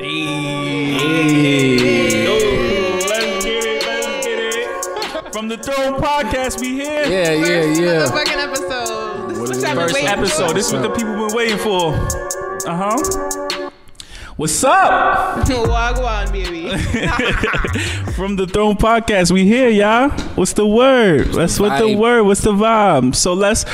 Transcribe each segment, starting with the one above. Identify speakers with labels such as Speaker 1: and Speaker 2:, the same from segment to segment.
Speaker 1: Hey. Oh, let's get it. From the Throne Podcast, we here.
Speaker 2: Yeah. Fucking episode. This is
Speaker 1: First episode. This is what the people been waiting for. What's up?
Speaker 2: Wagwan, baby.
Speaker 1: From the Throne Podcast, we here, y'all. What's the word? What's the word? What's the vibe? So let's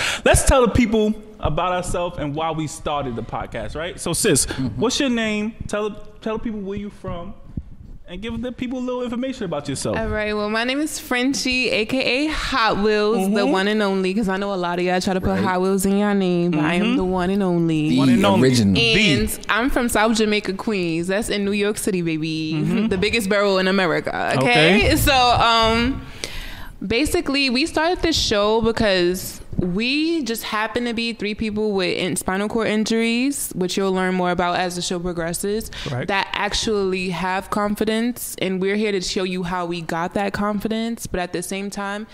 Speaker 1: tell the people about ourselves and why we started the podcast, right? So sis, what's your name? Tell people where you from and give the people a little information about yourself.
Speaker 2: All right, well, my name is Frenchy, aka Hot Wheels, the one and only, because I know a lot of y'all try to put Hot Wheels in your name, but I am the one and only.
Speaker 1: The one and only.
Speaker 3: Original.
Speaker 2: And I'm from South Jamaica, Queens. That's in New York City, baby. The biggest borough in America, okay? So, basically, we started this show because we just happen to be three people with spinal cord injuries, which you'll learn more about as the show progresses, that actually have confidence. And we're here to show you how we got that confidence. But at the same time,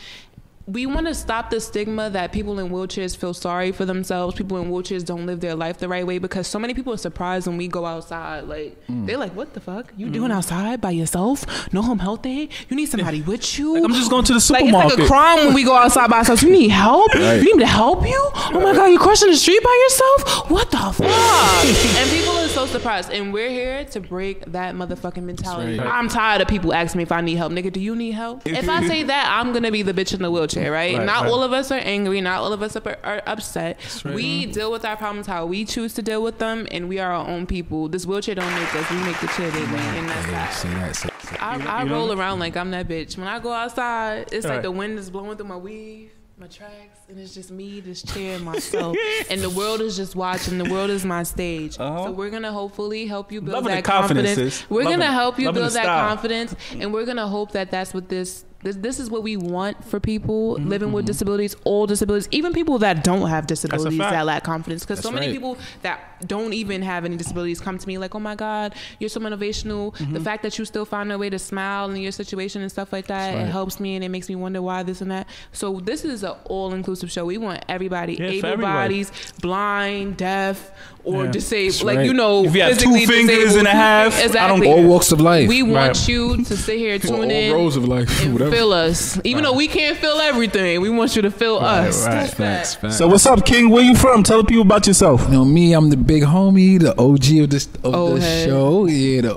Speaker 2: we want to stop the stigma that people in wheelchairs feel sorry for themselves. People in wheelchairs don't live their life the right way, because so many people are surprised when we go outside. Like, they're like, what the fuck? You doing outside by yourself? No home health aid? You need somebody with you?
Speaker 1: Like, I'm just going to the supermarket.
Speaker 2: Like, it's like a crime when we go outside by ourselves. You need help? You need me to help you? Oh my God, you're crossing the street by yourself? What the fuck? And people are so surprised. And we're here to break that motherfucking mentality. I'm tired of people asking me if I need help. Nigga, do you need help? If I say that, I'm going to be the bitch in the wheelchair. Not all of us are angry. Not all of us are upset. We deal with our problems how we choose to deal with them, and we are our own people. This wheelchair don't make us. We make the chair, baby. And that's that. I roll around like I'm that bitch. When I go outside, it's like the wind is blowing through my weave, my tracks, and it's just me, this chair, and myself. And the world is just watching. The world is my stage. So we're going to hopefully help you build that confidence. We're going to help you build that confidence, and we're going to hope that that's what this is what we want for people living with disabilities, all disabilities, even people that don't have disabilities that lack confidence. Because so many people that don't even have any disabilities come to me like, oh my God, you're so motivational. The fact that you still find a way to smile in your situation and stuff like that, it helps me, and it makes me wonder why this and that. So this is an all-inclusive show. We want everybody, able bodies, blind, deaf, or disabled. Like, you know,
Speaker 1: if you have 2 fingers and a half,
Speaker 2: exactly.
Speaker 3: All walks of life.
Speaker 2: We want you to sit here, tune in,
Speaker 3: all rows of life,
Speaker 2: and feel us. Even though we can't feel everything, we want you to feel us.
Speaker 3: Facts.
Speaker 1: So what's up, King? Where you from? Tell the people about yourself.
Speaker 3: You know me, I'm the big homie, the OG of the show. Yeah,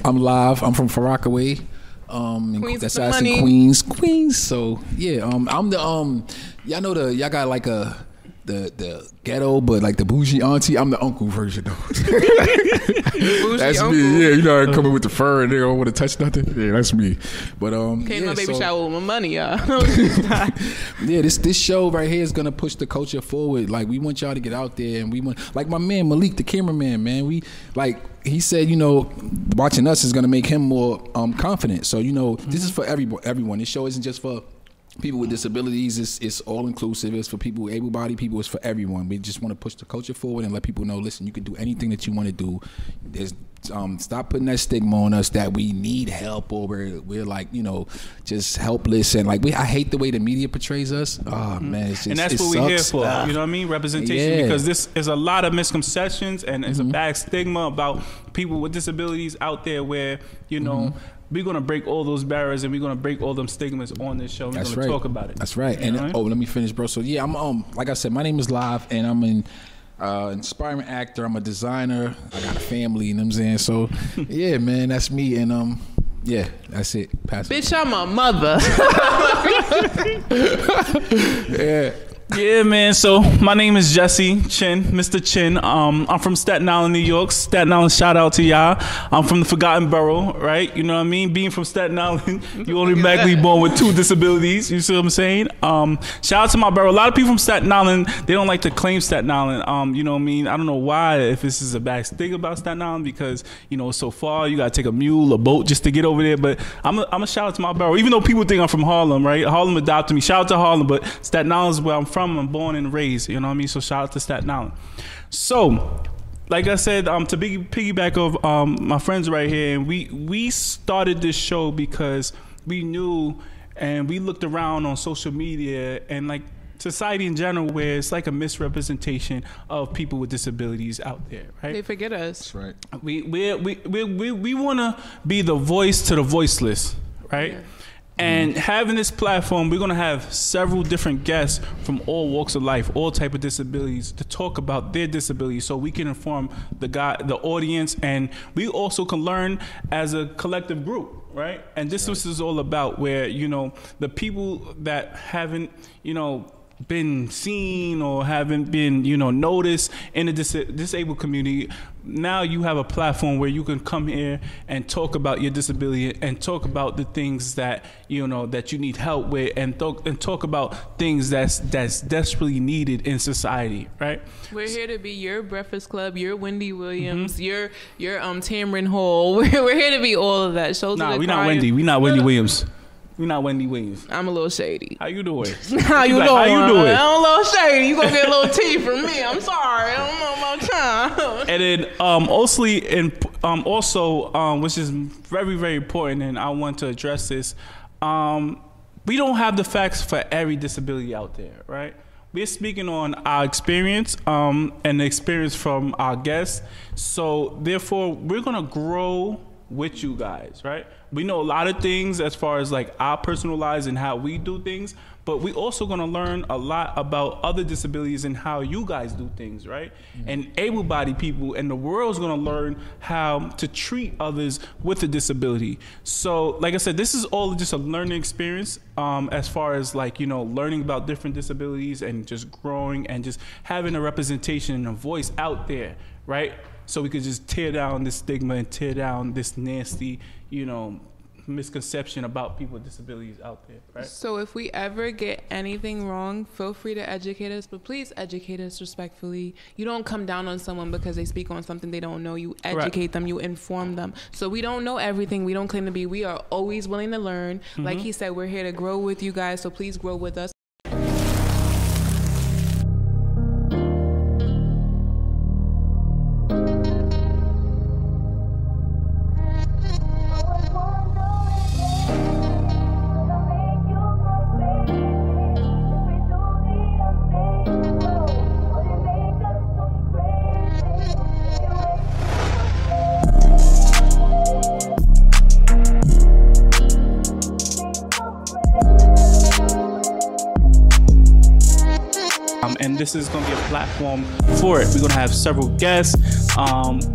Speaker 3: I'm live. I'm from Farockaway.
Speaker 2: Queens,
Speaker 3: that's in Queens. So yeah, I'm the y'all know y'all got like the ghetto, but like the bougie auntie. I'm the uncle version though. That's uncle. Me. Yeah, you know, I come in with the fur and they don't want to touch nothing. Yeah, that's me. But
Speaker 2: came my baby shower with my money, y'all.
Speaker 3: Yeah, this show right here is gonna push the culture forward. Like, we want y'all to get out there, and we want, like my man Malik, the cameraman, man. We like, he said, you know, watching us is gonna make him more confident. So, you know, this is for everyone. This show isn't just for people with disabilities. It's all inclusive. It's for people with able-bodied people. It's for everyone. We just want to push the culture forward and let people know, listen, you can do anything that you want to do. There's stop putting that stigma on us that we need help, or we're like, you know, just helpless, and like I hate the way the media portrays us. Oh man, it's just,
Speaker 1: and that's what we're here for. You know what I mean? Representation, because this is a lot of misconceptions, and it's a bad stigma about people with disabilities out there, where, you know, we're going to break all those barriers, and we're going to break all them stigmas on this show. We're going to talk about it.
Speaker 3: That's right. And let me finish, bro. So yeah, I'm like I said, my name is Live, and I'm an inspiring actor. I'm a designer. I got a family, you know what I'm saying? So yeah, man, that's me. And yeah, that's it.
Speaker 2: Bitch, I'm a mother.
Speaker 3: Yeah.
Speaker 1: Yeah, man. So my name is Jessie Chin, Mr. Chin. I'm from Staten Island, New York. Staten Island, shout out to y'all. I'm from the Forgotten Borough, right? You know what I mean? Being from Staten Island, you automatically born with 2 disabilities. You see what I'm saying? Shout out to my borough. A lot of people from Staten Island, they don't like to claim Staten Island. You know what I mean? I don't know why, if this is a bad thing about Staten Island, because, you know, it's so far. You got to take a mule, a boat just to get over there. But I'm a shout out to my borough. Even though people think I'm from Harlem, right? Harlem adopted me. Shout out to Harlem, but Staten Island is where I'm from. I'm born and raised, you know what I mean? So shout out to Staten Island. So, like I said, to piggyback of my friends right here, and we started this show because we knew, and we looked around on social media, and like society in general, where it's like a misrepresentation of people with disabilities out there, right?
Speaker 2: They forget us.
Speaker 3: That's right.
Speaker 1: We want to be the voice to the voiceless, right?
Speaker 2: Yeah.
Speaker 1: And having this platform, we're going to have several different guests from all walks of life, all type of disabilities, to talk about their disabilities, so we can inform the audience, and we also can learn as a collective group, right? And this is all about, where, you know, the people that haven't, you know, been seen or haven't been, you know, noticed in the disabled community. Now you have a platform where you can come here and talk about your disability, and talk about the things that, you know, that you need help with, and talk about things that's desperately needed in society, right?
Speaker 2: We're here to be your Breakfast Club, your Wendy Williams, your Tamron Hall. We're here to be all of that.
Speaker 1: Nah, we're not Wendy. We're not Wendy Williams. We're not Wendy Williams.
Speaker 2: I'm a little shady.
Speaker 1: How you doing?
Speaker 2: How you doing?
Speaker 1: How you doing?
Speaker 2: I'm a little shady. You gonna get a little tea from me. I'm sorry. I don't know about time.
Speaker 1: And then which is very, very important, and I want to address this. We don't have the facts for every disability out there, right? We're speaking on our experience and the experience from our guests. So therefore, we're gonna grow with you guys, right? We know a lot of things as far as like our personal lives and how we do things, but we also gonna learn a lot about other disabilities and how you guys do things, right? And able-bodied people, and the world's gonna learn how to treat others with a disability. So, like I said, this is all just a learning experience, as far as like, you know, learning about different disabilities and just growing and just having a representation and a voice out there, right? So we could just tear down this stigma and tear down this nasty, you know, misconception about people with disabilities out there, right?
Speaker 2: So if we ever get anything wrong, feel free to educate us, but please educate us respectfully. You don't come down on someone because they speak on something they don't know. You educate them, you inform them. So we don't know everything. We don't claim to be. We are always willing to learn. Like he said, we're here to grow with you guys, so please grow with us.
Speaker 1: And this is going to be a platform for it. We're going to have several guests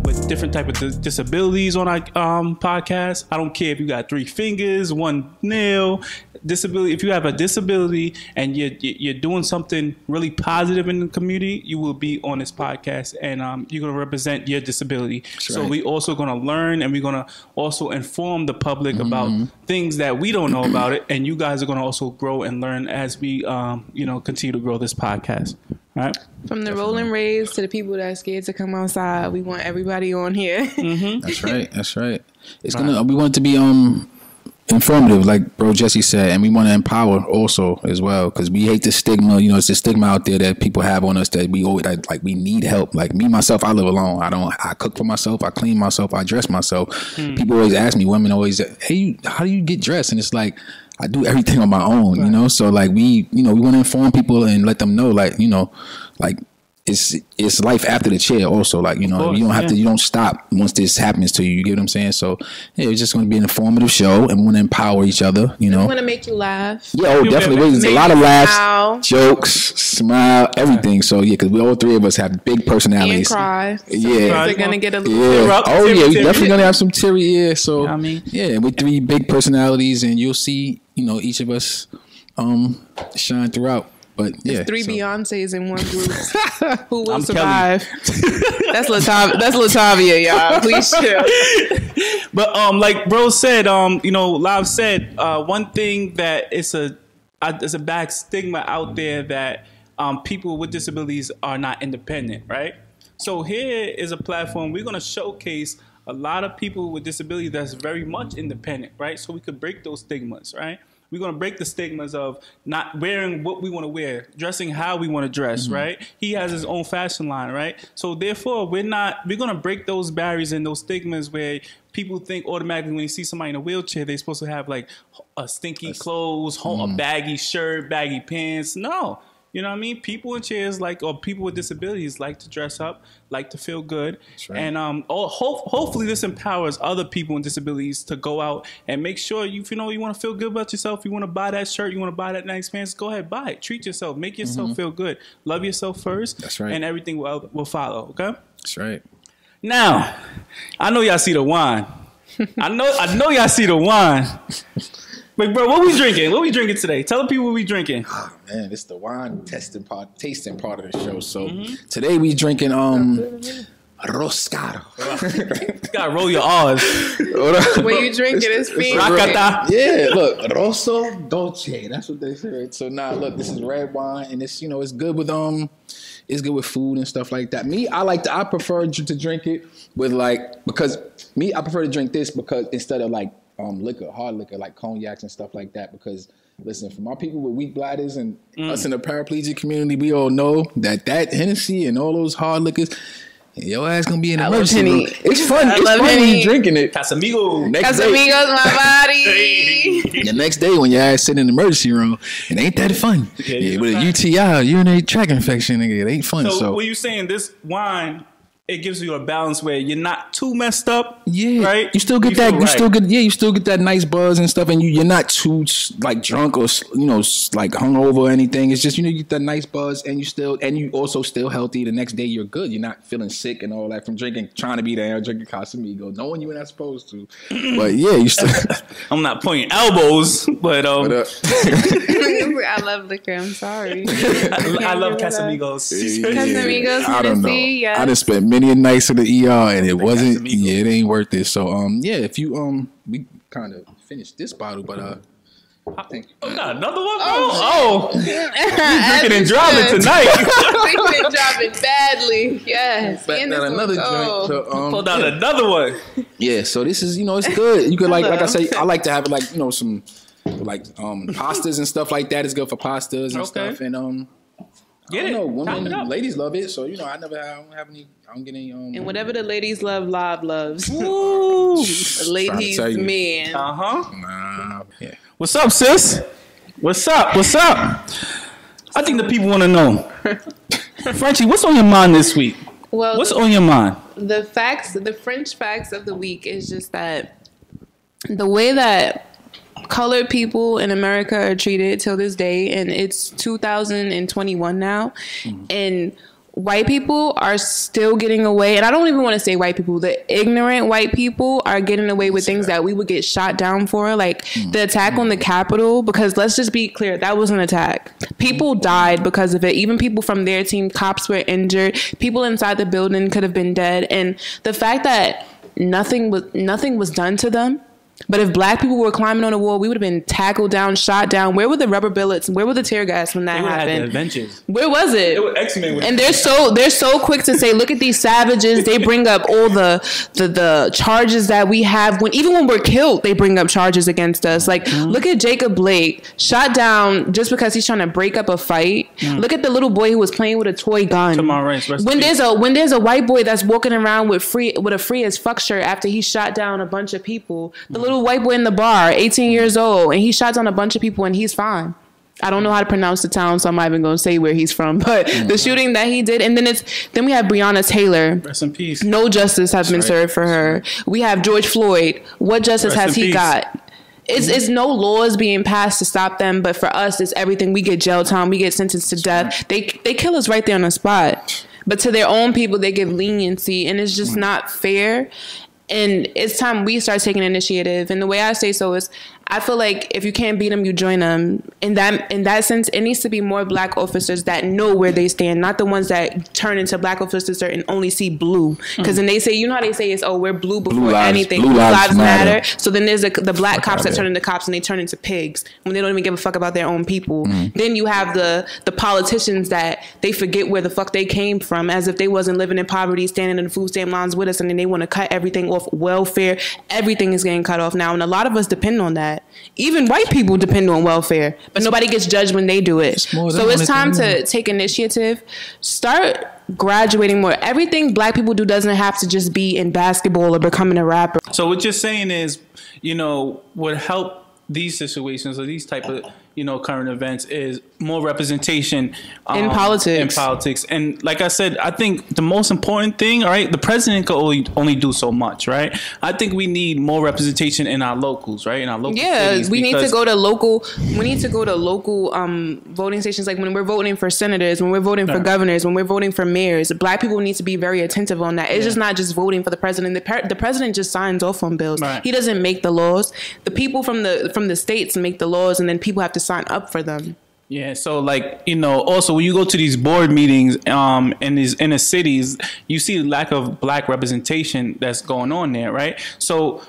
Speaker 1: with different type of disabilities on our podcast. I don't care if you got 3 fingers, 1 nail, disability. If you have a disability and you're doing something really positive in the community, you will be on this podcast, and you're going to represent your disability. That's so right. We also going to learn, and we're going to also inform the public about things that we don't know about it, and you guys are going to also grow and learn as we continue to grow this podcast. All right.
Speaker 2: From the Rolling Rays to the people that are scared to come outside, we want everybody on here.
Speaker 3: That's right. That's right. It's we want it to be informative, like bro Jessie said, and we want to empower also as well, because we hate the stigma. You know, it's the stigma out there that people have on us that we always like we need help. Like me myself, I live alone. I cook for myself, I clean myself, I dress myself. People always ask me, women always, hey, how do you get dressed? And it's like, I do everything on my own, you know? So like we want to inform people and let them know, like, you know, like it's life after the chair also. Like, you know, course, you don't have to, you don't stop once this happens to you. You get what I'm saying? So yeah, it's just going to be an informative show, and we want to empower each other, you know? We
Speaker 2: want to make you laugh.
Speaker 3: Yeah, definitely. There's a lot of laughs, jokes, smile, everything. So yeah, because we all 3 of us have big personalities.
Speaker 2: And cry.
Speaker 3: Yeah.
Speaker 2: They're going to get a little
Speaker 3: Oh yeah, we definitely going to have some teary ear. So you know what I mean? Yeah, with 3 big personalities, and you'll see, you know, each of us shine throughout. But yeah,
Speaker 2: it's 3 Beyoncés in one group. Who will survive? That's Latavia, y'all. Please chill.
Speaker 1: But like bro said, Live said, one thing that it's a bad stigma out there that people with disabilities are not independent, right? So here is a platform. We're gonna showcase a lot of people with disabilities that's very much independent, right? So we could break those stigmas, right? We're going to break the stigmas of not wearing what we want to wear, dressing how we want to dress, right? He has his own fashion line, right? So therefore, we're going to break those barriers and those stigmas where people think automatically when they see somebody in a wheelchair, they're supposed to have like a stinky clothes, a baggy shirt, baggy pants. No. You know what I mean? People in chairs or people with disabilities like to dress up, like to feel good. That's right. And hopefully this empowers other people with disabilities to go out and make sure you want to feel good about yourself. You want to buy that shirt, you want to buy that nice pants, go ahead, buy it. Treat yourself. Make yourself feel good. Love yourself first. That's right. And everything will follow, okay? That's right. Now, I know y'all see the wine. I know y'all see the wine. But bro, what we drinking? What we drinking today? Tell the people what we drinking.
Speaker 3: Oh man, it's the wine tasting part of the show. So today we drinking Roscaro.
Speaker 1: You gotta roll your R's.
Speaker 2: When you drink it's fiend.
Speaker 3: Yeah, look, Rosso Dolce. That's what they say. So look, this is red wine, and it's it's good with it's good with food and stuff like that. I prefer to drink it with because I prefer to drink this because instead of liquor, hard liquor like cognacs and stuff like that. Because listen, for my people with weak bladders and us in the paraplegic community, we all know that Hennessy and all those hard liquors, your ass gonna be in the emergency room. It's fun. It's fun when you drinking it.
Speaker 2: Casamigos, my body.
Speaker 3: The next day when your ass sitting in the emergency room, it ain't that fun. Yeah, with a UTI, urinary tract infection, nigga, it ain't fun. So
Speaker 1: what you saying? This wine, it gives you a balance where you're not too messed up.
Speaker 3: Yeah,
Speaker 1: right.
Speaker 3: You still get that. You still get that nice buzz and stuff, and you're not too drunk or hungover or anything. It's just you get that nice buzz, and you also still healthy. The next day you're good. You're not feeling sick and all that from trying to be there drinking Casamigos, knowing you're not supposed to. But yeah, you still.
Speaker 1: I'm not pointing elbows, but
Speaker 2: I love liquor. I'm sorry.
Speaker 1: I love Casamigos.
Speaker 2: Casamigos.
Speaker 3: I don't know. Yes. I just spent many nights in the ER and it wasn't. Yeah, it ain't worth it. So if you we kind of finished this bottle, but
Speaker 1: thank you. Got another one, bro. You drinking and driving tonight.
Speaker 2: Drinking and driving badly. Yes.
Speaker 3: Another drink. So,
Speaker 1: pulled out another one.
Speaker 3: Yeah. So this is it's good. You could like I say, I like to have some pastas and stuff like that. It's good for pastas and stuff. And
Speaker 1: get it.
Speaker 3: Women, ladies love it. So I don't get any.
Speaker 2: And whatever the ladies love, loves. Woo! Ladies, men.
Speaker 3: Nah. Yeah.
Speaker 1: What's up, sis? What's up? I think the people want to know. Frenchy, what's on your mind this week?
Speaker 2: Well,
Speaker 1: what's on your mind?
Speaker 2: The French facts of the week is just that the way that colored people in America are treated till this day, and it's 2021 now, and white people are still getting away, and I don't even want to say white people, the ignorant white people are getting away with things that we would get shot down for, like the attack on the Capitol, because let's just be clear, that was an attack. People died because of it. Even people from their team, cops were injured. People inside the building could have been dead. And the fact that nothing was done to them. But if black people were climbing on the wall, we would have been tackled down, shot down. Where were the rubber bullets? Where were the tear gas when that happened? Where was it?
Speaker 1: It was X-Men.
Speaker 2: And they're so quick to say, look at these savages. They bring up all the charges that we have. Even when we're killed, they bring up charges against us. Like, look at Jacob Blake, shot down just because he's trying to break up a fight. Look at the little boy who was playing with a toy gun. When there's a white boy that's walking around with a free as fuck shirt after he shot down a bunch of people. The little white boy in the bar, 18 years old, and he shot down a bunch of people and he's fine. I don't know how to pronounce the town, so I'm not even going to say where he's from. But the shooting that he did, and then we have Breonna Taylor.
Speaker 1: Rest in peace.
Speaker 2: No justice has been served for her. We have George Floyd. What justice has he got? It's no laws being passed to stop them, but for us, it's everything. We get jail time. We get sentenced to death. They kill us right there on the spot. But to their own people, they give leniency, and it's just not fair. And it's time we start taking initiative. And the way I say so is, I feel like if you can't beat them, you join them. In that sense, it needs to be more black officers that know where they stand, not the ones that turn into black officers and only see blue. Because then they say, how they say it's, we're blue before anything. Blue lives matter. So then there's the black cops that turn into cops and they turn into pigs when they don't even give a fuck about their own people. Then you have the politicians that they forget where the fuck they came from, as if they wasn't living in poverty, standing in the food stamp lines with us, and then they want to cut everything off. Welfare, everything is getting cut off now, and a lot of us depend on that. Even white people depend on welfare, but nobody gets judged when they do it. So it's time to take initiative, start graduating more. Everything black people do doesn't have to just be in basketball or becoming a rapper.
Speaker 1: So what you're saying is, would help these situations or these type of, current events is more representation
Speaker 2: in politics.
Speaker 1: And like I said, I think the most important thing, all right, the president can only do so much, right? I think we need more representation in our locals, right? In our local cities.
Speaker 2: We need to go to local voting stations, like when we're voting for senators, when we're voting for governors, when we're voting for mayors. Black people need to be very attentive on that. It's just not just voting for the president. The president just signs off on bills. Right. He doesn't make the laws. The people from the states make the laws, and then people have to sign up for them.
Speaker 1: Yeah, so like, you know, also when you go to these board meetings in these inner cities, you see the lack of black representation that's going on there, right? So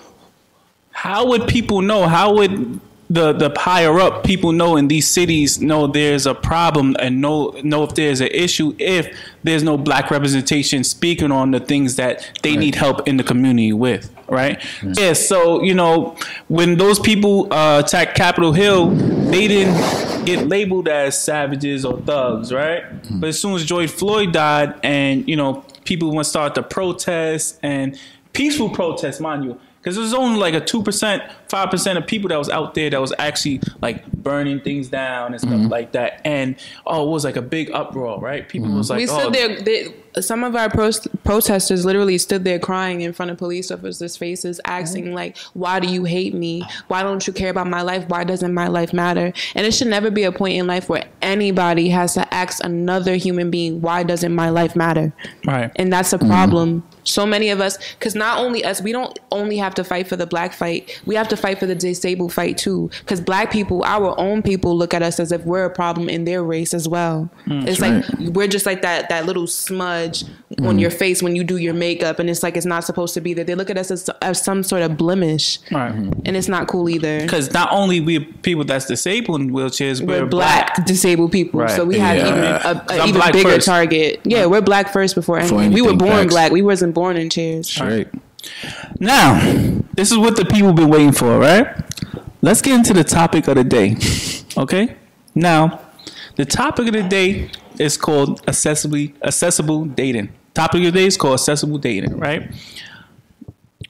Speaker 1: how would people know? How would the higher up people know in these cities know there's a problem and know if there's an issue if there's no black representation speaking on the things that they need help in the community with, right? Yeah, so, you know, when those people attacked Capitol Hill, they didn't get labeled as savages or thugs, right? But as soon as George Floyd died and, you know, people went start to protest, and peaceful protests, mind you, because there was only like a 2%, 5% of people that was out there that was actually like burning things down and stuff like that. And it was like a big uproar, right? People was like,
Speaker 2: we stood there. Some of our protesters literally stood there crying in front of police officers' faces, asking like, "Why do you hate me? Why don't you care about my life? Why doesn't my life matter?" And it should never be a point in life where anybody has to ask another human being, "Why doesn't my life matter?" Right. And that's a problem. So many of us, because not only us, we don't only have to fight for the black fight. We have to fight for the disabled fight too. Because black people, our own people, look at us as if we're a problem in their race as well. It's like we're just like that little smudge on your face when you do your makeup, and it's like it's not supposed to be there. They look at us as some sort of blemish, and it's not cool either. Because
Speaker 1: not only we people that's disabled in wheelchairs, we're
Speaker 2: black disabled people, so we have an even bigger first. Target. Yeah, we're black first before anything. We were born black. We wasn't born in chairs.
Speaker 3: Straight.
Speaker 1: Now, this is what the people been waiting for, right? Let's get into the topic of the day. Okay? Now, the topic of the day is called accessible dating. Topic of the day is called accessible dating, right?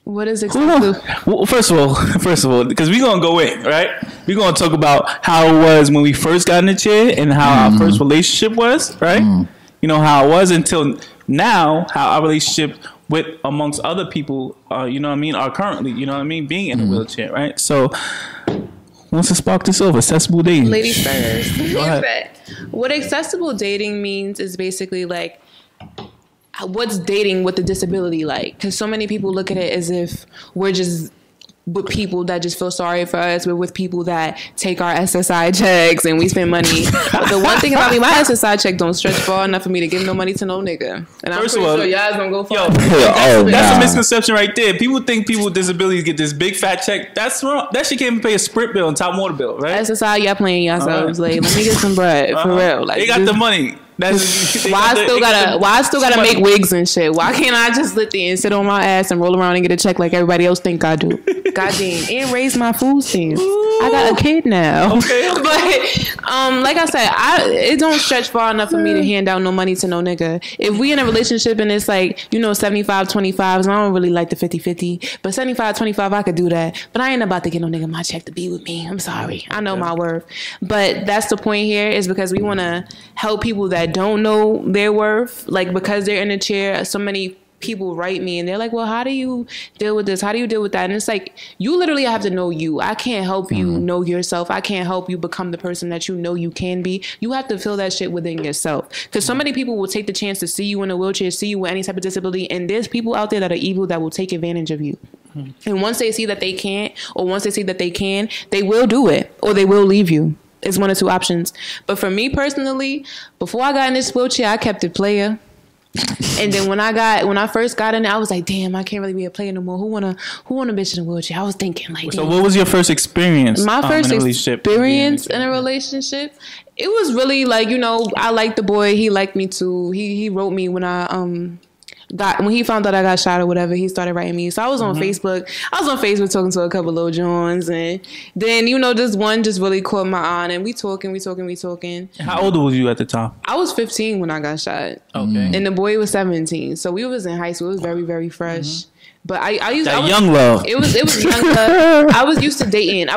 Speaker 2: What is accessible?
Speaker 1: Well, first of all, because we're gonna go in, right? We're gonna talk about how it was when we first got in the chair and how our first relationship was, right? You know how it was until now, how our relationship with amongst other people, you know what I mean, are currently, you know what I mean, being in a wheelchair, right? So, wants to spark this over? Accessible dating.
Speaker 2: Ladies first. Go ahead. What accessible dating means is basically like, what's dating with a disability like? Because so many people look at it as if we're just with people that just feel sorry for us. We're with people that take our SSI checks and we spend money. But the one thing about me, my SSI check don't stretch far enough for me to give no money to no nigga. And I'm pretty sure y'all don't go far.
Speaker 1: That's a misconception right there. People think people with disabilities get this big fat check. That's wrong. That shit can't even pay a Sprint bill and top water bill, right?
Speaker 2: SSI, y'all playing yourselves. Like, let me get some bread for real. Like,
Speaker 1: they got the money.
Speaker 2: Why I still gotta make wigs and shit? Why can't I just sit there and sit on my ass and roll around and get a check like everybody else think I do? Goddamn, and raise my food stamps. I got a kid now. Okay. But like I said, it don't stretch far enough for me to hand out no money to no nigga. If we in a relationship and it's like, you know, 75-25, I don't really like the 50-50, but 75-25 I could do that. But I ain't about to get no nigga my check to be with me. I'm sorry. I know my worth. But that's the point here, is because we want to help people that don't know their worth, like because they're in a chair. So many people write me and they're like, well, how do you deal with this? How do you deal with that? And it's like, you literally have to know you. I can't help you know yourself. I can't help you become the person that you know you can be. You have to feel that shit within yourself, because so many people will take the chance to see you in a wheelchair, see you with any type of disability, and there's people out there that are evil that will take advantage of you. And once they see that they can't, or once they see that they can, they will do it, or they will leave you. It's one or two options. But for me personally, before I got in this wheelchair, I kept it player. And then when I first got in it, I was like, damn, I can't really be a player no more. Who wanna bitch in a wheelchair? I was thinking like,
Speaker 1: so what was your first experience?
Speaker 2: My first experience in a relationship, it was really like, you know, I liked the boy, he liked me too. He wrote me when when he found out I got shot or whatever, he started writing me. So I was on Facebook. I was on Facebook talking to a couple little Johns, and then, you know, this one just really caught my eye, and we talking.
Speaker 1: How old was you at the time?
Speaker 2: I was 15 when I got shot. Okay. And the boy was 17. So we was in high school. It was very, very fresh. But I used
Speaker 1: young love.
Speaker 2: It was young love. I was used to dating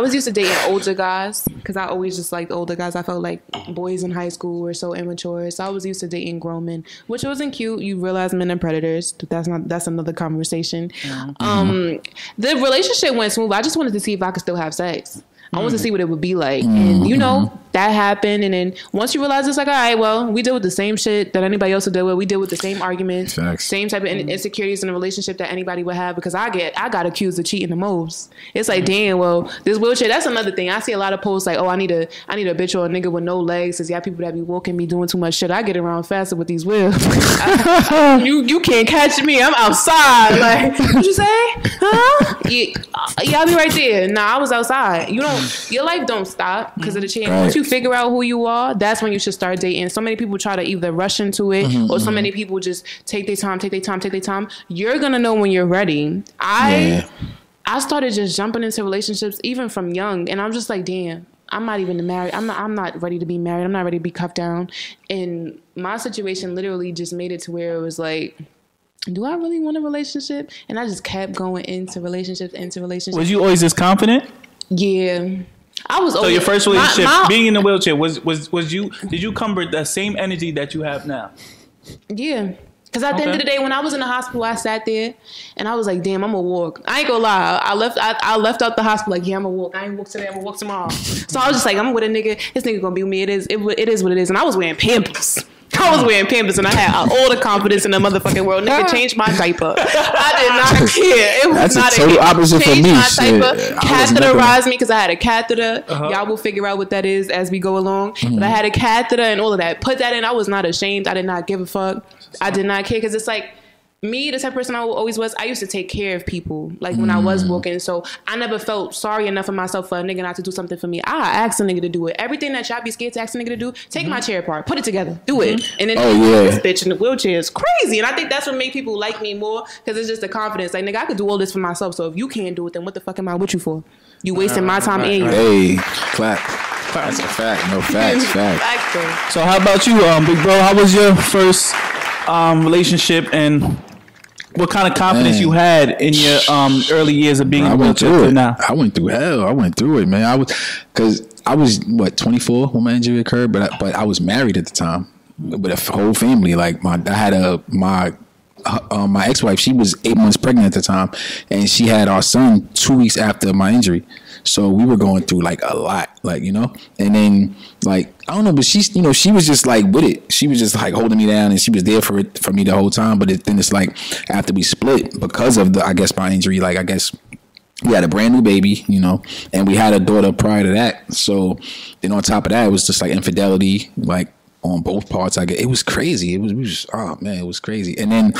Speaker 2: older guys because I always just liked older guys. I felt like boys in high school were so immature, so I was used to dating grown men, which wasn't cute. You realize men are predators. That's another conversation. The relationship went smooth. I just wanted to see if I could still have sex. I wanted to see what it would be like. And, you know, that happened. And then once you realize it's like, all right, well, we deal with the same shit that anybody else would deal with. We deal with the same arguments, same type of insecurities in a relationship that anybody would have, because I got accused of cheating the most. It's like, damn, well, this wheelchair, that's another thing. I see a lot of posts like, oh, I need a bitch or a nigga with no legs, because people that be walking me doing too much shit. I get around faster with these wheels. You can't catch me. I'm outside. Like, what you say? Huh? Yeah, I'll be right there. Nah, I was outside. Your life don't stop because of the change. Once you figure out who you are, that's when you should start dating. So many people try to either rush into it, or so many people just take their time. You're gonna know when you're ready. I started just jumping into relationships even from young, and I'm just like, damn, I'm not even married. I'm not ready to be married. I'm not ready to be cuffed down. And my situation literally just made it to where it was like, do I really want a relationship? And I just kept going into relationships.
Speaker 1: Was you always this confident?
Speaker 2: Yeah. I was.
Speaker 1: So your first relationship, being in the wheelchair, was you? Did you come with the same energy that you have now?
Speaker 2: Yeah. Because at the end of the day, when I was in the hospital, I sat there and I was like, damn, I'm gonna walk. I ain't gonna lie. I left out the hospital like, yeah, I'm gonna walk. I ain't walk today, I'm gonna walk tomorrow. So I was just like, I'm with a nigga. This nigga gonna be with me. It is what it is. And I was wearing Pampers. And I had all the confidence in the motherfucking world. Nigga, change my diaper. I did not care. It was
Speaker 3: That's
Speaker 2: not
Speaker 3: a total opposite for me.
Speaker 2: My diaper, catheterized me because I had a catheter. Y'all will figure out what that is as we go along. But I had a catheter and all of that. Put that in. I was not ashamed. I did not give a fuck. I did not care, because it's like, me, the type of person I always was, I used to take care of people, like when I was walking. So I never felt sorry enough of myself for a nigga not to do something for me. I asked a nigga to do it. Everything that y'all be scared to ask a nigga to do, take my chair apart, put it together, do it. And then this bitch in the wheelchair is crazy. And I think that's what made people like me more, because it's just the confidence. Like, nigga, I could do all this for myself. So if you can't do it, then what the fuck am I with you for? You wasting my time and yours.
Speaker 3: Hey, clap. That's a fact. No facts. Facts.
Speaker 1: So how about you, big bro? How was your first relationship, and what kind of confidence you had in your early years of being in the wheelchair to now?
Speaker 3: I went through hell. I went through it, man. I was 24 when my injury occurred, but I was married at the time with a whole family. Like my ex-wife, she was 8 months pregnant at the time, and she had our son 2 weeks after my injury. So we were going through like a lot, like, you know, and then like, I don't know, but she's, you know, she was just like with it. She was just like holding me down, and she was there for me the whole time. But then it's like, after we split, because of my injury, like, I guess we had a brand new baby, you know, and we had a daughter prior to that. So then on top of that, it was just like infidelity, like on both parts. It was crazy. It was crazy. And then,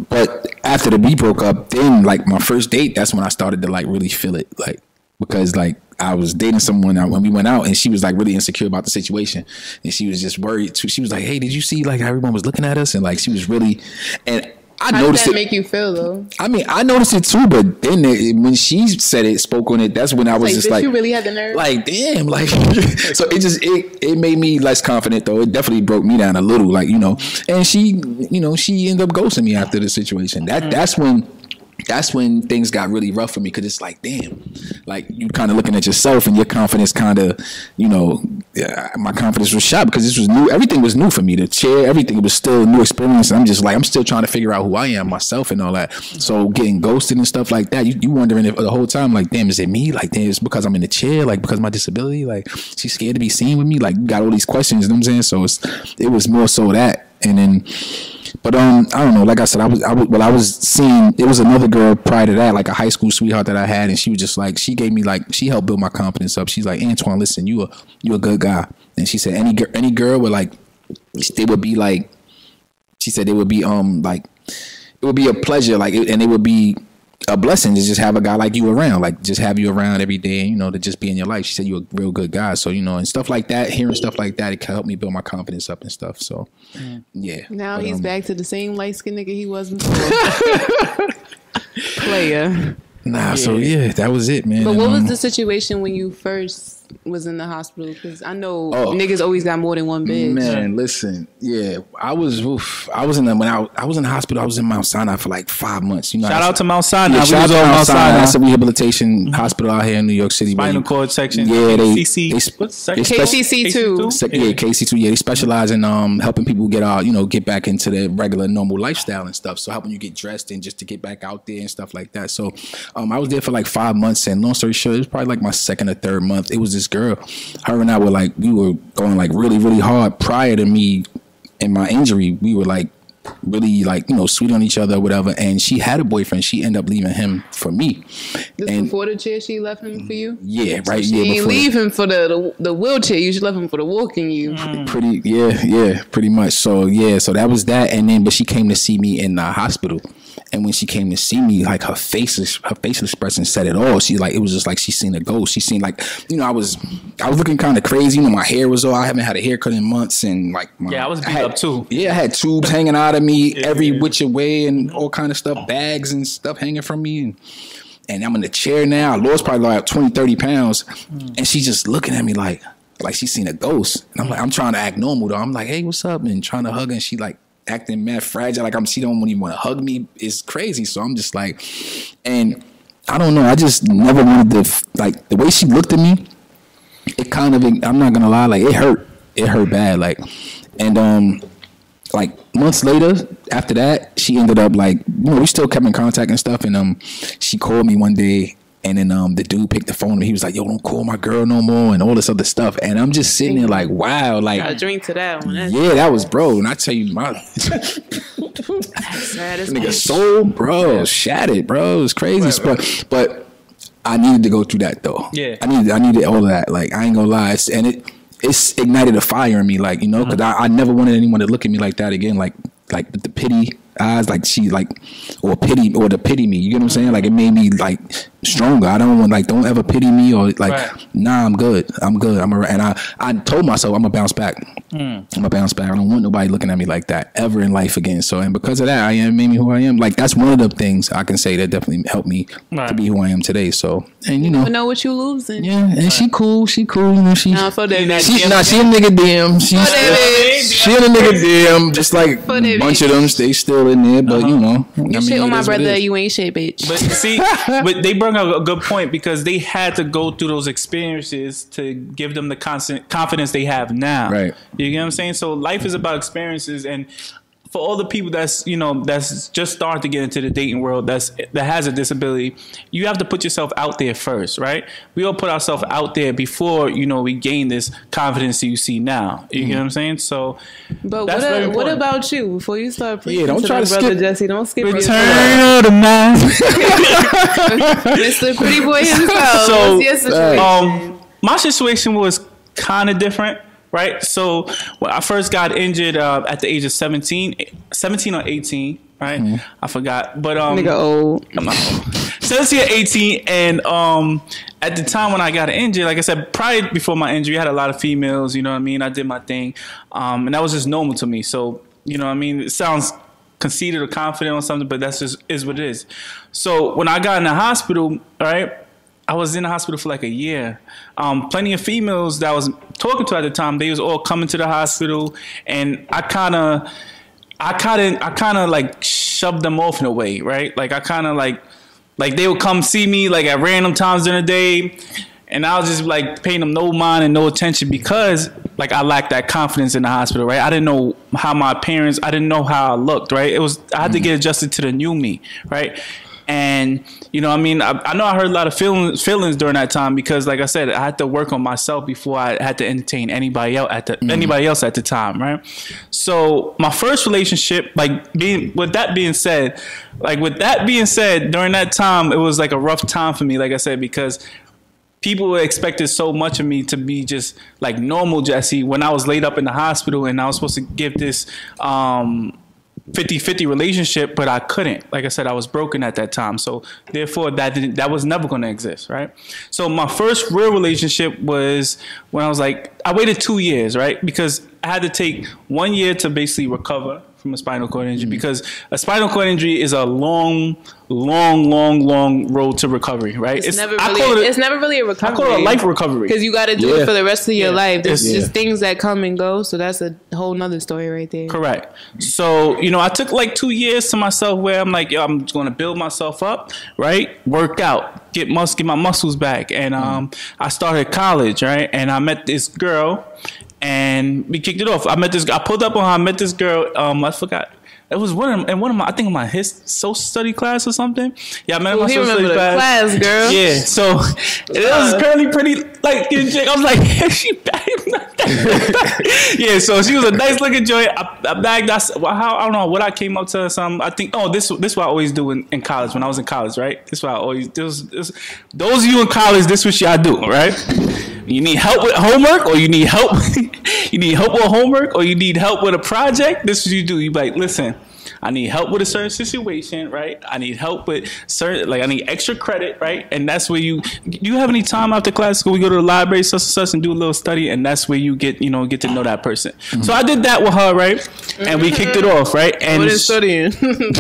Speaker 3: but after we broke up, then like my first date, that's when I started to like really feel it, like, because like I was dating someone when we went out, and she was like really insecure about the situation, and she was just worried too. She was like, hey, did you see like how everyone was looking at us? And like, she was really, and I noticed
Speaker 2: it. How did that make you feel though?
Speaker 3: I mean, I noticed it too, but then when she spoke on it, that's when I was just like,
Speaker 2: you really had the nerve? Like,
Speaker 3: damn, like, so it made me less confident though. It definitely broke me down a little, like, you know, and she ended up ghosting me after the situation. That's when things got really rough for me, because it's like, damn, like you kind of looking at yourself, and your confidence kind of, you know, my confidence was shot, because this was new. Everything was new for me. The chair, everything, it was still a new experience. And I'm just like, I'm still trying to figure out who I am, myself, and all that. So getting ghosted and stuff like that, you wondering if the whole time, like, damn, is it me? Like, damn, it's because I'm in the chair, like, because of my disability, like, she's scared to be seen with me. Like, you got all these questions, you know what I'm saying? So it was more so that. And then, but I don't know. Like I said, I was seeing, it was another girl prior to that, like a high school sweetheart that I had, and she was just like, she gave me like, she helped build my confidence up. She's like, Antwan, listen, you a good guy. And she said any girl would like, they would be like, she said it would be like, it would be a pleasure, like, and it would be a blessing to just have a guy like you around, like just have you around every day, you know, to just be in your life. She said you're a real good guy. So, you know, and stuff like that, hearing stuff like that, it can help me build my confidence up and stuff. So, yeah.
Speaker 2: Now he's back to the same light-skinned nigga he was before. Player.
Speaker 3: Nah, yeah. So yeah, that was it, man.
Speaker 2: But what was the situation when you first was in the hospital? Because I know niggas always got more than one bed.
Speaker 3: Man, listen, yeah, I was in when I was in the hospital. I was in Mount Sinai for like 5 months. You know,
Speaker 1: shout out to Mount Sinai.
Speaker 3: Yeah, shout out to Mount Sinai. That's a rehabilitation hospital out here in New York City.
Speaker 1: Spinal cord section.
Speaker 3: Yeah,
Speaker 2: KCC too.
Speaker 3: Yeah, KC2. Yeah, they specialize in helping people get back into their regular normal lifestyle and stuff. So helping you get dressed and just to get back out there and stuff like that. So I was there for like 5 months, and long story short, it was probably like my second or third month. It was this girl. Her and I were like, we were going like really, really hard prior to me and my injury. We were like really like, sweet on each other or whatever. And she had a boyfriend. She ended up leaving him for me.
Speaker 2: This before the chair, she left him for you?
Speaker 3: Yeah, right.
Speaker 2: So she ain't leave him for the wheelchair. You should left him for the walking you.
Speaker 3: Pretty much. So so that was that. And then, but she came to see me in the hospital. And when she came to see me, like her facial expression said it all. She like, it was just like she seen a ghost. She seen like, I was looking kind of crazy. My hair was all, I haven't had a haircut in months, and like
Speaker 1: I was beat up too.
Speaker 3: Yeah, I had tubes hanging out of me every which way and all kind of stuff, bags and stuff hanging from me. And I'm in the chair now. I lost probably like 20, 30 pounds. And she's just looking at me like she's seen a ghost. And I'm like, I'm trying to act normal though. I'm like, hey, what's up? And trying to hug her, and she like acting mad fragile, like she don't even want to hug me. It's crazy. So I'm just like, and I don't know, I just never wanted to, like, the way she looked at me, it kind of, I'm not gonna lie, like it hurt bad, like. And like months later after that, she ended up like, we still kept in contact and stuff, and she called me one day. And then the dude picked the phone and he was like, yo, don't call my girl no more, and all this other stuff. And I'm just sitting there like, wow. Like,
Speaker 2: got a drink to that one.
Speaker 3: Yeah, that was, bro. And I tell you, my nigga soul, bro, shattered, bro. It was crazy. But I needed to go through that, though.
Speaker 1: Yeah.
Speaker 3: I needed all of that. Like, I ain't gonna lie. It's ignited a fire in me, like, because I never wanted anyone to look at me like that again. Like with the pity eyes, like she like, or the pity me. You get what I'm saying? Like, it made me like stronger. I don't want, like, don't ever pity me or like, nah, I'm good. And I told myself I'm gonna bounce back. I'm gonna bounce back. I don't want nobody looking at me like that ever in life again. So, and because of that, made me who I am. Like, that's one of the things I can say that definitely helped me to be who I am today. So, and
Speaker 2: you know what you losing.
Speaker 3: Yeah, and she cool. She a nigga DM. She a nigga DM. Just like a bunch of them, they still in there. But
Speaker 2: you shit on my brother. You ain't shit, bitch.
Speaker 1: But see, but they bring up a good point, because they had to go through those experiences to give them the constant confidence they have now.
Speaker 3: Right.
Speaker 1: You get what I'm saying? So life is about experiences, and for all the people that's just starting to get into the dating world that has a disability, you have to put yourself out there first, right? We all put ourselves out there before we gain this confidence that you see now. You get what I'm saying? So,
Speaker 2: but what about you? Before you start preaching
Speaker 3: don't
Speaker 2: to
Speaker 3: try
Speaker 2: my
Speaker 3: to
Speaker 2: brother
Speaker 3: skip.
Speaker 2: Jesse, don't skip
Speaker 1: Return of the man.
Speaker 2: Mr. Pretty Boy himself.
Speaker 1: So,
Speaker 2: what's your situation?
Speaker 1: My situation was kind of different. Right, so when I first got injured at the age of 17 or 18, right? I forgot, but
Speaker 2: nigga old.
Speaker 1: I'm not old. 17 or 18, and at the time when I got injured, like I said, before my injury, I had a lot of females. You know what I mean? I did my thing, and that was just normal to me. So you know what I mean? It sounds conceited or confident or something, but that's just is what it is. So when I got in the hospital, right? I was in the hospital for like a year. Plenty of females that I was talking to at the time, they was all coming to the hospital, and I kind of like shoved them off in a way, right? Like I kind of like they would come see me like at random times during the day, and I was just like paying them no mind and no attention, because like I lacked that confidence in the hospital, right? I didn't know how my appearance, I didn't know how I looked, right? I had to get adjusted to the new me, right? And, I mean, I know I heard a lot of feelings during that time, because, like I said, I had to work on myself before I had to entertain anybody else at the time, right? So my first relationship, with that being said, during that time, it was like a rough time for me, like I said, because people expected so much of me to be just like normal Jessie when I was laid up in the hospital, and I was supposed to give this 50-50 relationship, but I couldn't. Like I said, I was broken at that time. So therefore that was never going to exist, right? So my first real relationship was when I waited 2 years, right? Because I had to take 1 year to basically recover from a spinal cord injury because a spinal cord injury is a long road to recovery, right?
Speaker 2: It's never really a recovery.
Speaker 1: I call it a life recovery.
Speaker 2: Because you got to do it for the rest of your life. There's
Speaker 1: It's
Speaker 2: just things that come and go. So that's a whole nother story right there.
Speaker 1: Correct. So, you know, I took like 2 years to myself where I'm like, yo, I'm going to build myself up, right? Work out, get my muscles back. And I started college, right? And I met this girl and we kicked it off. I pulled up on her. I met this girl. I forgot. It was one of my, I think my social study class or something. Yeah, I met my social study class, girl. Yeah, so it was curly, pretty, like, chick. I was like, she bad. Yeah, so she was a nice looking joint. I bagged. I don't know what I came up to. Some I think. Oh, this what I always do in college when I was in college, right? This what I always. Those of you in college, this what y'all do, right? You need help with homework, or you need help. You need help with homework, or you need help with a project. This is what you do. You be like, listen, I need help with a certain situation, right? I need help with certain, like I need extra credit, right? And that's where do you have any time after class? School, we go to the library, such and do a little study, and that's where you get to know that person. Mm-hmm. So I did that with her, right? And we kicked it off, right? And
Speaker 2: what is studying?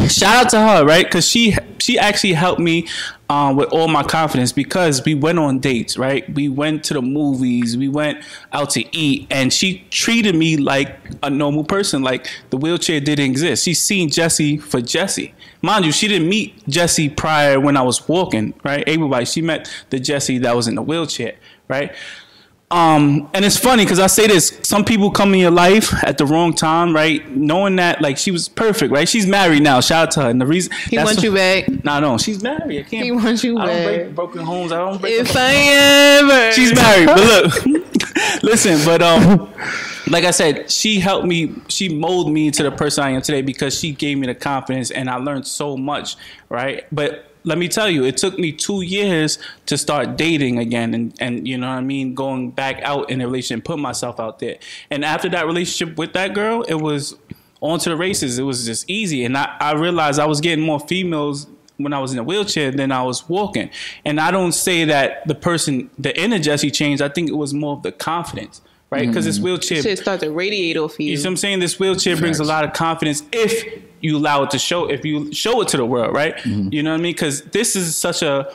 Speaker 1: Shout out to her, right? Because she actually helped me with all my confidence because we went on dates, right? We went to the movies, we went out to eat, and she treated me like a normal person, like the wheelchair didn't exist. She seen Jessie for Jessie. Mind you, she didn't meet Jessie prior when I was walking, right? Everybody, she met the Jessie that was in the wheelchair, right? And it's funny because I say this, some people come in your life at the wrong time, right? Knowing that, like, she was perfect, right? She's married now. Shout out to her. And the reason
Speaker 2: he wants you back.
Speaker 1: No, she's married. I can't.
Speaker 2: He wants you back.
Speaker 1: I don't break broken homes. I don't break.
Speaker 2: If I ever.
Speaker 1: She's married, but look, listen, but like I said, she helped me. She molded me into the person I am today because she gave me the confidence, and I learned so much, right? But let me tell you, it took me 2 years to start dating again and you know what I mean, going back out in a relationship, put myself out there. And after that relationship with that girl, it was on to the races. It was just easy. And I realized I was getting more females when I was in a wheelchair than I was walking. And I don't say that the inner Jessie changed. I think it was more of the confidence. Right, because this wheelchair
Speaker 2: shit start to radiate off you.
Speaker 1: You see what I'm saying? This wheelchair brings a lot of confidence if you allow it to show. If you show it to the world, right? You know what I mean? Because this is such a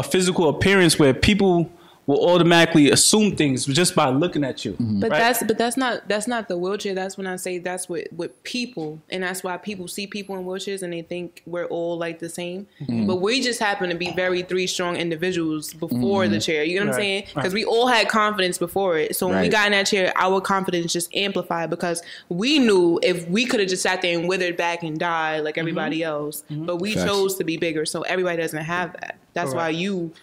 Speaker 1: physical appearance where people will automatically assume things just by looking at you.
Speaker 2: But
Speaker 1: right?
Speaker 2: that's not the wheelchair. That's when I say that's with people, and that's why people see people in wheelchairs and they think we're all like the same. But we just happen to be very 3 strong individuals before the chair. You know what I'm saying? Because we all had confidence before it. So when we got in that chair, our confidence just amplified because we knew if we could have just sat there and withered back and died like everybody else, but we chose to be bigger. So everybody doesn't have that. That's why you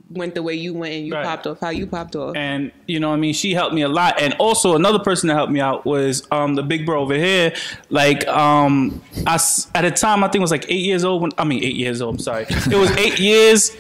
Speaker 2: went the way you went and you popped off how you popped off.
Speaker 1: And you know what I mean, she helped me a lot. And also another person that helped me out was the big bro over here. Like at a time I think it was like 8 years old 8 years old, I'm sorry. It was 8 years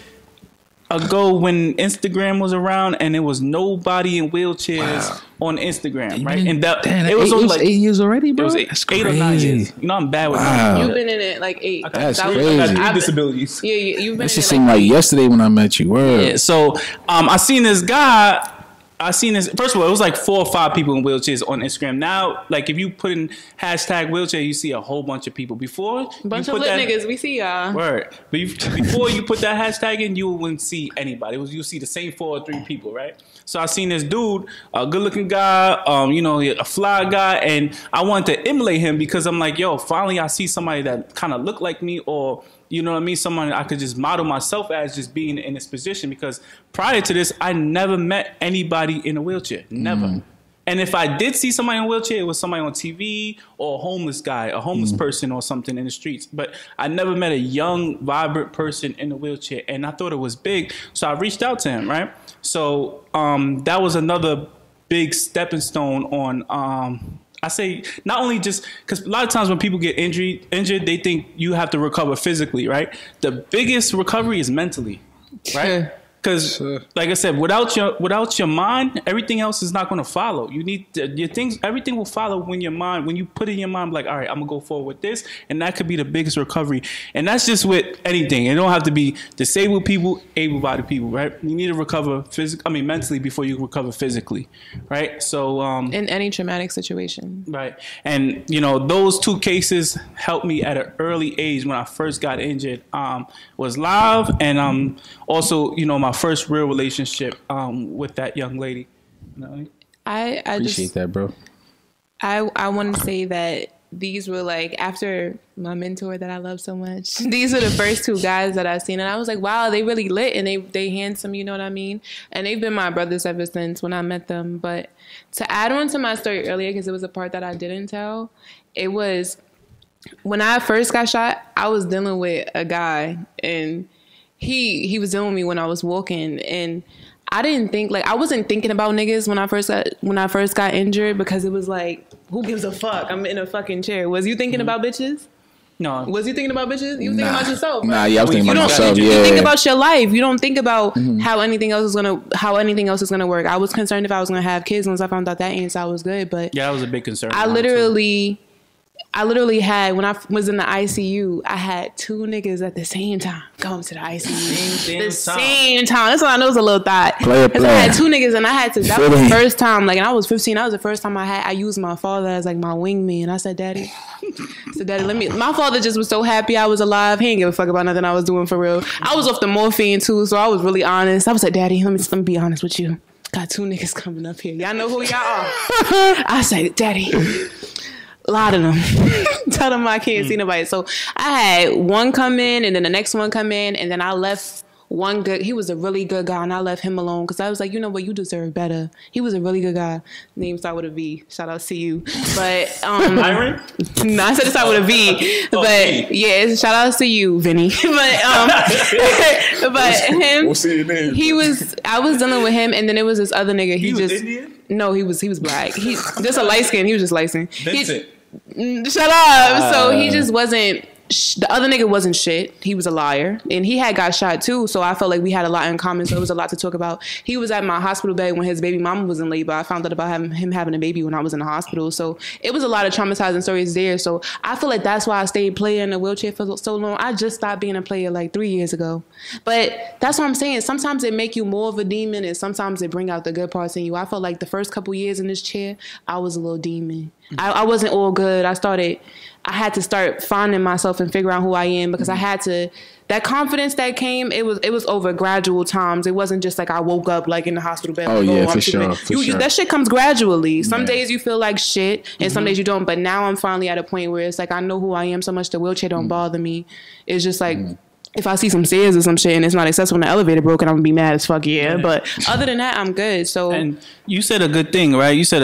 Speaker 1: ago when Instagram was around and there was nobody in wheelchairs on Instagram, right? And that it was only like
Speaker 3: 8 years already, bro.
Speaker 1: It was 8 or 9 years. You know, I'm bad with numbers.
Speaker 2: You've been in it like 8.
Speaker 3: That's
Speaker 1: I
Speaker 3: crazy.
Speaker 1: got 3 disabilities.
Speaker 2: Yeah, you've been.
Speaker 3: It just seemed like yesterday when I met you. Word.
Speaker 1: Yeah, so I seen this guy. First of all, it was like 4 or 5 people in wheelchairs on Instagram. Now, like if you put in hashtag wheelchair, you see a whole bunch of people. Before,
Speaker 2: bunch of lit niggas, we see y'all.
Speaker 1: Word. But before you put that hashtag in, you wouldn't see anybody. You see the same 4 or 3 people, right? So I seen this dude, a good looking guy, a fly guy, and I wanted to emulate him because I'm like, yo, finally I see somebody that kind of look like me, or you know what I mean, someone I could just model myself as, just being in this position. Because prior to this, I never met anybody in a wheelchair, never. And if I did see somebody in a wheelchair, it was somebody on TV or a homeless guy, a homeless person or something in the streets. But I never met a young, vibrant person in a wheelchair. And I thought it was big. So I reached out to him, right? So that was another big stepping stone on, I say, not only just, because a lot of times when people get injured, they think you have to recover physically, right? The biggest recovery is mentally, right? Because, like I said, without your mind, everything else is not going to follow. You need your things. Everything will follow when you put in your mind, like, all right, I'm gonna go forward with this, and that could be the biggest recovery. And that's just with anything. It don't have to be disabled people, able-bodied people, right? You need to recover mentally before you recover physically, right? So
Speaker 2: in any traumatic situation,
Speaker 1: right? And those two cases helped me at an early age when I first got injured. Was live, and also my first real relationship with that young lady.
Speaker 2: I
Speaker 3: appreciate
Speaker 2: just,
Speaker 3: that, bro.
Speaker 2: I want to say that these were like, after my mentor that I love so much, these are the first two guys that I've seen, and I was like, wow, they really lit, and they handsome, you know what I mean? And they've been my brothers ever since when I met them. But to add on to my story earlier, because it was a part that I didn't tell, it was when I first got shot, I was dealing with a guy, and he was dealing with me when I was walking, and I wasn't thinking about niggas when I first got injured, because it was like, who gives a fuck? I'm in a fucking chair. Was you thinking about bitches?
Speaker 1: No.
Speaker 2: Was you thinking about bitches? You was thinking about yourself.
Speaker 3: Nah, yeah, I was thinking about myself.
Speaker 2: You think about your life. You don't think about how anything else is gonna work. I was concerned if I was gonna have kids once I found out that ain't, so I was good. But
Speaker 1: yeah, that was a big concern.
Speaker 2: I literally had, when I was in the ICU, I had two niggas at the same time going to the ICU. Same time. That's why I know it's a little thought. Because I had two niggas, and I had to, that was the first time, like, and I was 15, that was the first time I used my father as like my wingman. I said, Daddy, my father just was so happy I was alive. He didn't give a fuck about nothing I was doing for real. I was off the morphine too, so I was really honest. I was like, Daddy, let me be honest with you. Got two niggas coming up here. Y'all know who y'all are. I said, Daddy, a lot of them. Tell them I can't see nobody. So I had one come in, and then the next one come in, and then I left one good. He was a really good guy, and I left him alone because I was like, you know what, you deserve better. He was a really good guy. Name start with a V. Shout out to you. But
Speaker 1: Byron?
Speaker 2: No, I said it start with a V. But yeah, shout out to you, Vinny. But him,
Speaker 3: We'll see your name.
Speaker 2: I was dealing with him, and then it was this other nigga.
Speaker 1: He was Indian?
Speaker 2: No, he was black. He just a light skin. He was just light skin.
Speaker 1: Vincent.
Speaker 2: Shut up. So he just wasn't. The other nigga wasn't shit. He was a liar, and he had got shot too. So I felt like we had a lot in common. So it was a lot to talk about. He was at my hospital bed when his baby mama was in labor. I found out about him having a baby when I was in the hospital. So it was a lot of traumatizing stories there. So I feel like that's why I stayed playing in a wheelchair for so long. I just stopped being a player like 3 years ago. But that's what I'm saying. Sometimes it make you more of a demon, and sometimes it bring out the good parts in you. I felt like the first couple years in this chair, I was a little demon. I wasn't all good. I had to start finding myself and figure out who I am, because I had to, that confidence that came, it was over gradual times. It wasn't just like I woke up like in the hospital bed.
Speaker 3: Oh
Speaker 2: like,
Speaker 3: yeah, for sure.
Speaker 2: That shit comes gradually. Some days you feel like shit, and some days you don't. But now I'm finally at a point where it's like I know who I am so much the wheelchair don't bother me. It's just like, if I see some stairs or some shit and it's not accessible and the elevator broken, I'm gonna be mad as fuck, yeah. But other than that, I'm good. So,
Speaker 1: and you said a good thing, right? You said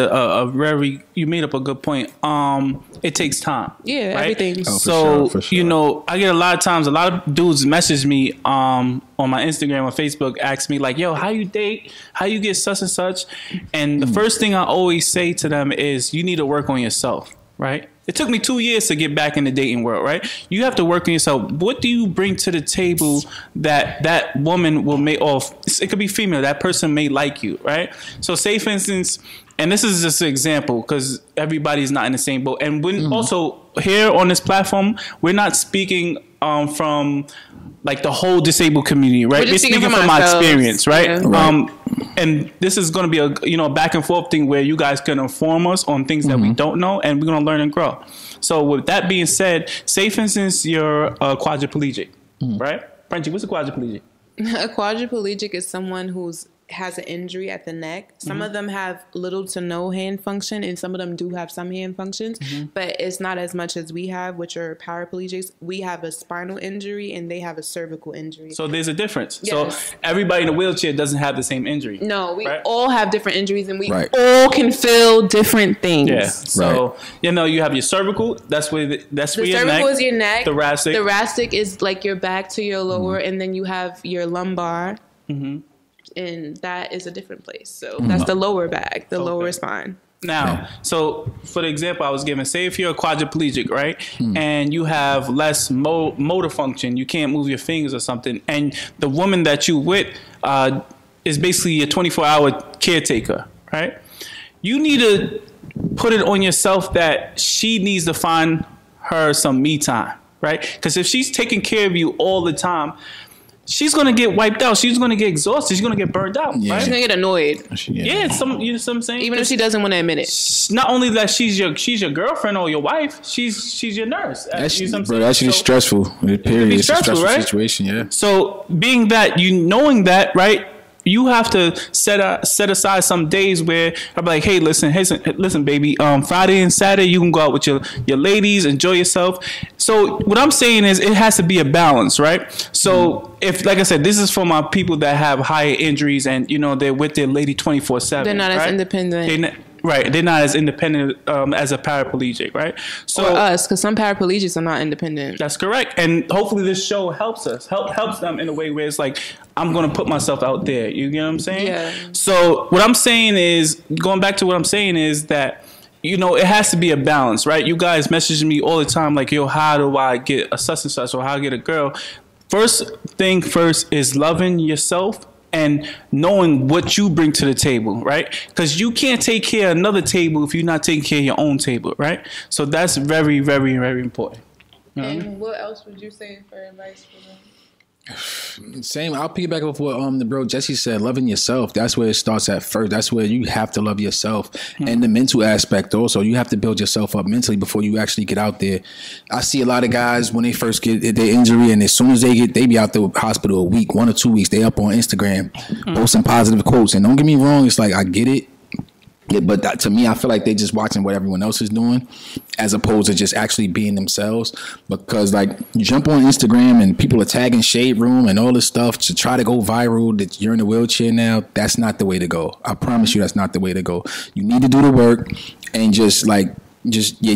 Speaker 1: you made up a good point. It takes time.
Speaker 2: Yeah,
Speaker 1: right?
Speaker 2: everything.
Speaker 1: Oh, for sure. I get a lot of dudes message me on my Instagram or Facebook, ask me like, yo, how you date? How you get such and such? And the first thing I always say to them is, you need to work on yourself, right? It took me 2 years to get back in the dating world, right? You have to work on yourself. What do you bring to the table that woman will make off? It could be female. That person may like you, right? So say, for instance, and this is just an example because everybody's not in the same boat. And when also here on this platform, we're not speaking from like the whole disabled community, right? We're speaking from my experience, right? Yeah. And this is going to be a back and forth thing where you guys can inform us on things that we don't know, and we're going to learn and grow. So with that being said, say for instance you're a quadriplegic, right? Frenchy, what's a quadriplegic?
Speaker 2: A quadriplegic is someone has an injury at the neck. Some of them have little to no hand function, and some of them do have some hand functions, but it's not as much as we have, which are paraplegics. We have a spinal injury and they have a cervical injury. So
Speaker 1: there's a difference.
Speaker 2: Yes.
Speaker 1: So everybody in a wheelchair doesn't have the same injury.
Speaker 2: No, we all have different injuries, and we all can feel different things.
Speaker 1: Yeah. So you have your cervical. That's where your
Speaker 2: cervical is your neck.
Speaker 1: Thoracic.
Speaker 2: Thoracic is like your back to your lower, and then you have your lumbar. And that is a different place. So that's the lower back, the lower spine.
Speaker 1: Now, so for the example I was given, say if you're a quadriplegic, right, and you have less motor function, you can't move your fingers or something, and the woman that you with is basically a 24-hour caretaker, right? You need to put it on yourself that she needs to find her some me time, right? Because if she's taking care of you all the time, she's gonna get wiped out. She's gonna get exhausted. She's gonna get burned out.
Speaker 3: Yeah.
Speaker 1: Right?
Speaker 2: She's gonna get annoyed.
Speaker 1: Yeah, you know what I'm saying?
Speaker 2: Even if she doesn't want to admit it.
Speaker 1: Not only that she's your girlfriend or your wife, she's your nurse.
Speaker 3: That's,
Speaker 1: you know what I'm
Speaker 3: bro,
Speaker 1: saying?
Speaker 3: that shit is stressful. Period. It's a stressful
Speaker 1: right?
Speaker 3: situation, yeah.
Speaker 1: So being that, knowing that, right, you have to set aside some days where I'm like, hey, listen, baby, Friday and Saturday you can go out with your ladies, enjoy yourself. So what I'm saying is it has to be a balance, right? So if, like I said, this is for my people that have higher injuries and they're with their lady 24/7.
Speaker 2: They're not as independent.
Speaker 1: Right, they're not as independent as a paraplegic, right? So
Speaker 2: or us, because some paraplegics are not independent.
Speaker 1: That's correct, and hopefully this show helps them in a way where it's like I'm going to put myself out there. You get what I'm saying?
Speaker 2: Yeah.
Speaker 1: So what I'm saying is, going back to what I'm saying is that it has to be a balance, right? You guys message me all the time like, yo, how do I get a such and such, or how I get a girl? First thing first is loving yourself and knowing what you bring to the table, right? Because you can't take care of another table if you're not taking care of your own table, right? So that's very, very, very important.
Speaker 2: And what else would you say for advice for them?
Speaker 3: Same. I'll piggyback off what the bro Jessie said. Loving yourself. That's where it starts at first. That's where you have to love yourself, and the mental aspect also. You have to build yourself up mentally before you actually get out there. I see a lot of guys when they first get their injury, and as soon as they be out the hospital a week, 1 or 2 weeks, they up on Instagram posting positive quotes. And don't get me wrong, it's like I get it. Yeah, but to me, I feel like they're just watching what everyone else is doing as opposed to just actually being themselves. Because, like, you jump on Instagram and people are tagging Shade Room and all this stuff to try to go viral that you're in a wheelchair now. That's not the way to go. I promise you that's not the way to go. You need to do the work and you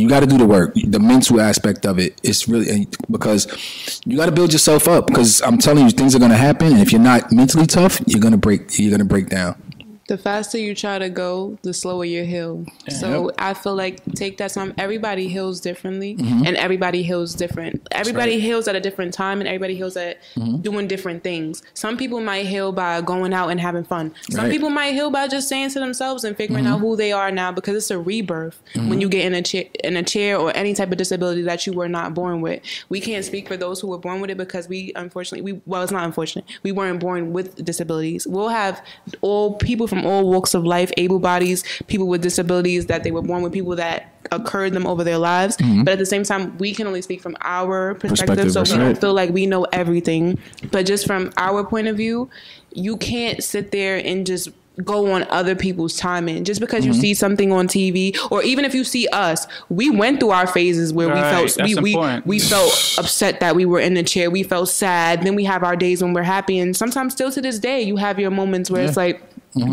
Speaker 3: got to do the work. The mental aspect of it is really, because you got to build yourself up, because I'm telling you, things are going to happen. And if you're not mentally tough, you're going to break down.
Speaker 2: The faster you try to go, the slower you heal. So I feel like take that time. Everybody heals differently, and everybody heals different. Everybody heals at a different time, and everybody heals at doing different things. Some people might heal by going out and having fun. Some people might heal by just staying to themselves and figuring out who they are now, because it's a rebirth when you get in a chair or any type of disability that you were not born with. We can't speak for those who were born with it, because we unfortunately, it's not unfortunate. We weren't born with disabilities. We'll have all people from all walks of life, able bodies, people with disabilities that they were born with, people that occurred them over their lives. But at the same time, we can only speak from our perspective, so we don't feel like we know everything. But just from our point of view, you can't sit there and just go on other people's timing just because you see something on TV, or even if you see us. We went through our phases where we felt upset that we were in the chair, we felt sad, then we have our days when we're happy, and sometimes still to this day you have your moments where it's like,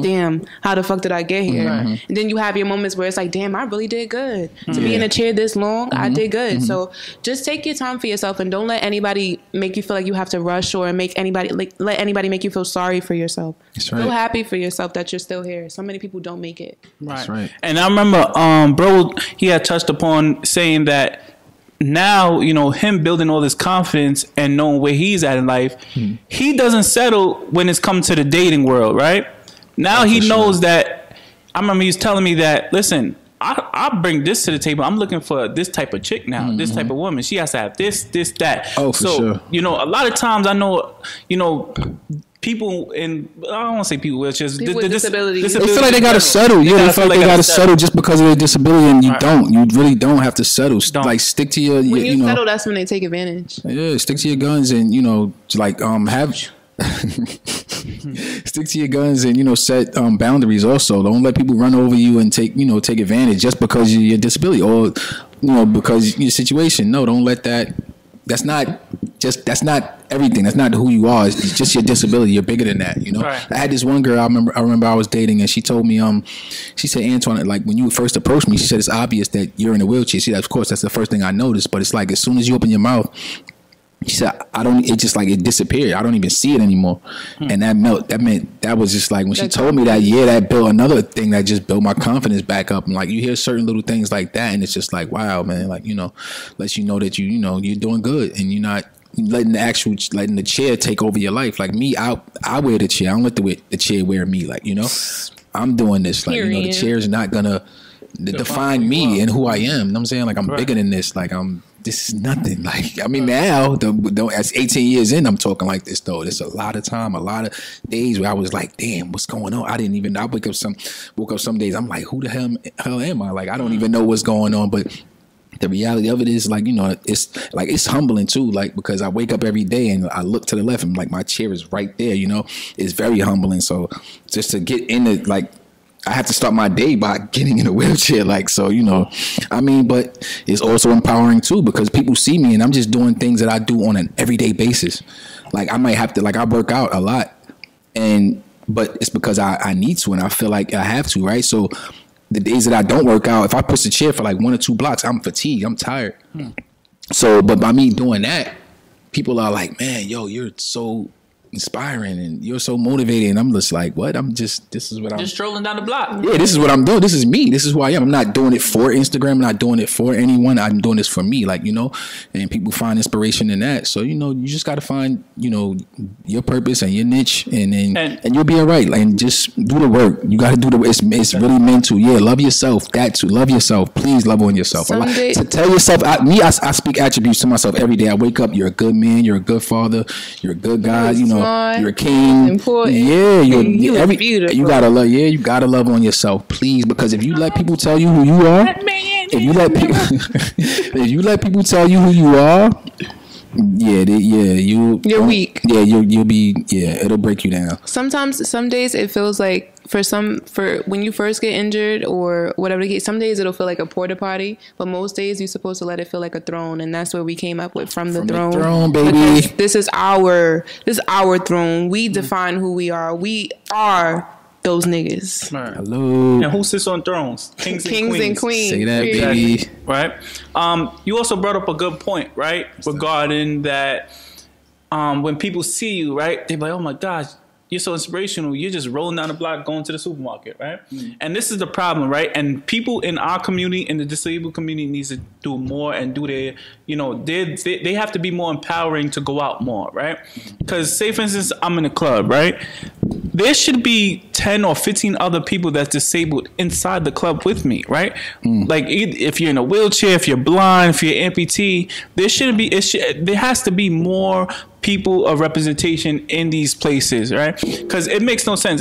Speaker 2: damn, how the fuck did I get here? And then you have your moments where it's like, damn, I really did good. To be in a chair this long, I did good. So just take your time for yourself, and don't let anybody make you feel like you have to rush, or let anybody make you feel sorry for yourself. Feel happy for yourself that you're still here. So many people don't make it.
Speaker 3: That's right.
Speaker 1: And I remember bro, he had touched upon saying that now, him building all this confidence and knowing where he's at in life, he doesn't settle when it's come to the dating world, right? Now he knows that. I remember he was telling me that, listen, I bring this to the table. I'm looking for this type of chick now, this type of woman. She has to have this, that.
Speaker 3: Oh, for sure.
Speaker 1: A lot of times I know, people in, I don't want to say people with disabilities.
Speaker 3: They feel like they got to settle. Yeah, they feel like they got to settle just because of their disability, and you don't. You really don't have to settle. Like, stick to your,
Speaker 2: when you settle, that's when they take advantage.
Speaker 3: Yeah, stick to your guns, and have stick to your guns, and set boundaries. Also, don't let people run over you and take advantage just because of your disability, or because of your situation. No, don't let that. That's not everything. That's not who you are. It's just your disability. You're bigger than that. Right. I had this one girl I remember I was dating, and she told me she said, Antwan, like, when you first approached me, she said, it's obvious that you're in a wheelchair. She said, of course, that's the first thing I noticed, but it's like, as soon as you open your mouth, She said, I don't, it just like, it disappeared. I don't even see it anymore. And that meant, that was just like, when she told me that, that built another thing that just built my confidence back up. And like, you hear certain little things like that, and it's just like, wow, man, like, you know, lets you know that you know, you're doing good, and you're not letting the chair take over your life. Like me, I wear the chair. I don't let the chair wear me. Like, you know, I'm doing this. Like, you know, the chair is not gonna define me and who I am. You know what I'm saying? Like, I'm bigger than this. Like, this is nothing. Like, I mean, now, as 18 years in, I'm talking like this, though. There's a lot of time, a lot of days where I was like, damn, what's going on? I woke up some days, I'm like, who the hell am I? Like, I don't even know what's going on. But the reality of it is, like, you know, it's humbling too, like, because I wake up every day and I look to the left and like my chair is right there, you know. It's very humbling. So just to get in it, like, I have to start my day by getting in a wheelchair, like, so, you know, I mean, but it's also empowering too, because people see me and I'm just doing things that I do on an everyday basis. Like, I might have to, like, I work out a lot, but it's because I need to, and I feel like I have to, right? So the days that I don't work out, if I push the chair for like 1 or 2 blocks, I'm fatigued, I'm tired. So, but by me doing that, people are like, man, yo, you're so inspiring and you're so motivated, and I'm just like, what? This is what I'm
Speaker 1: just strolling down the block.
Speaker 3: Yeah, this is what I'm doing. This is me. This is who I am. I'm not doing it for Instagram. I'm not doing it for anyone. I'm doing this for me, like, you know, and people find inspiration in that. So, you know, you just got to find, you know, your purpose and your niche, and you'll be all right. Like, and just do the work. You got to do it's really mental. Yeah, love yourself. Got to love yourself. Please love on yourself. To tell yourself, I speak attributes to myself every day. I wake up, you're a good man, you're a good father, you're a good guy, you know. You're a king.
Speaker 2: Important.
Speaker 3: Yeah, beautiful. You gotta love. Yeah, you gotta love on yourself, please. Because if you let people tell you who you are, if you let people tell you who you are, you're weak. Yeah, you'll be. Yeah, it'll break you down.
Speaker 2: Sometimes, some days it feels like for when you first get injured or whatever the case, some days it'll feel like a porta potty, but most days you're supposed to let it feel like a throne, and that's where we came up with from the throne,
Speaker 3: baby.
Speaker 2: This is our throne. We define who we are. We are those niggas.
Speaker 1: Right.
Speaker 3: Hello.
Speaker 1: And who sits on thrones? Kings and queens.
Speaker 3: Say that, baby.
Speaker 1: Right. You also brought up a good point, right? Regarding that, when people see you, right, they're like, oh my gosh, you're so inspirational. You're just rolling down the block, going to the supermarket, right? And this is the problem, right? And people in our community, in the disabled community, needs to do more and do their, you know, they have to be more empowering to go out more, right? Because say, for instance, I'm in a club, right? There should be 10 or 15 other people that's disabled inside the club with me, right? Like, if you're in a wheelchair, if you're blind, if you're amputee, there has to be more people of representation in these places, right? Because it makes no sense.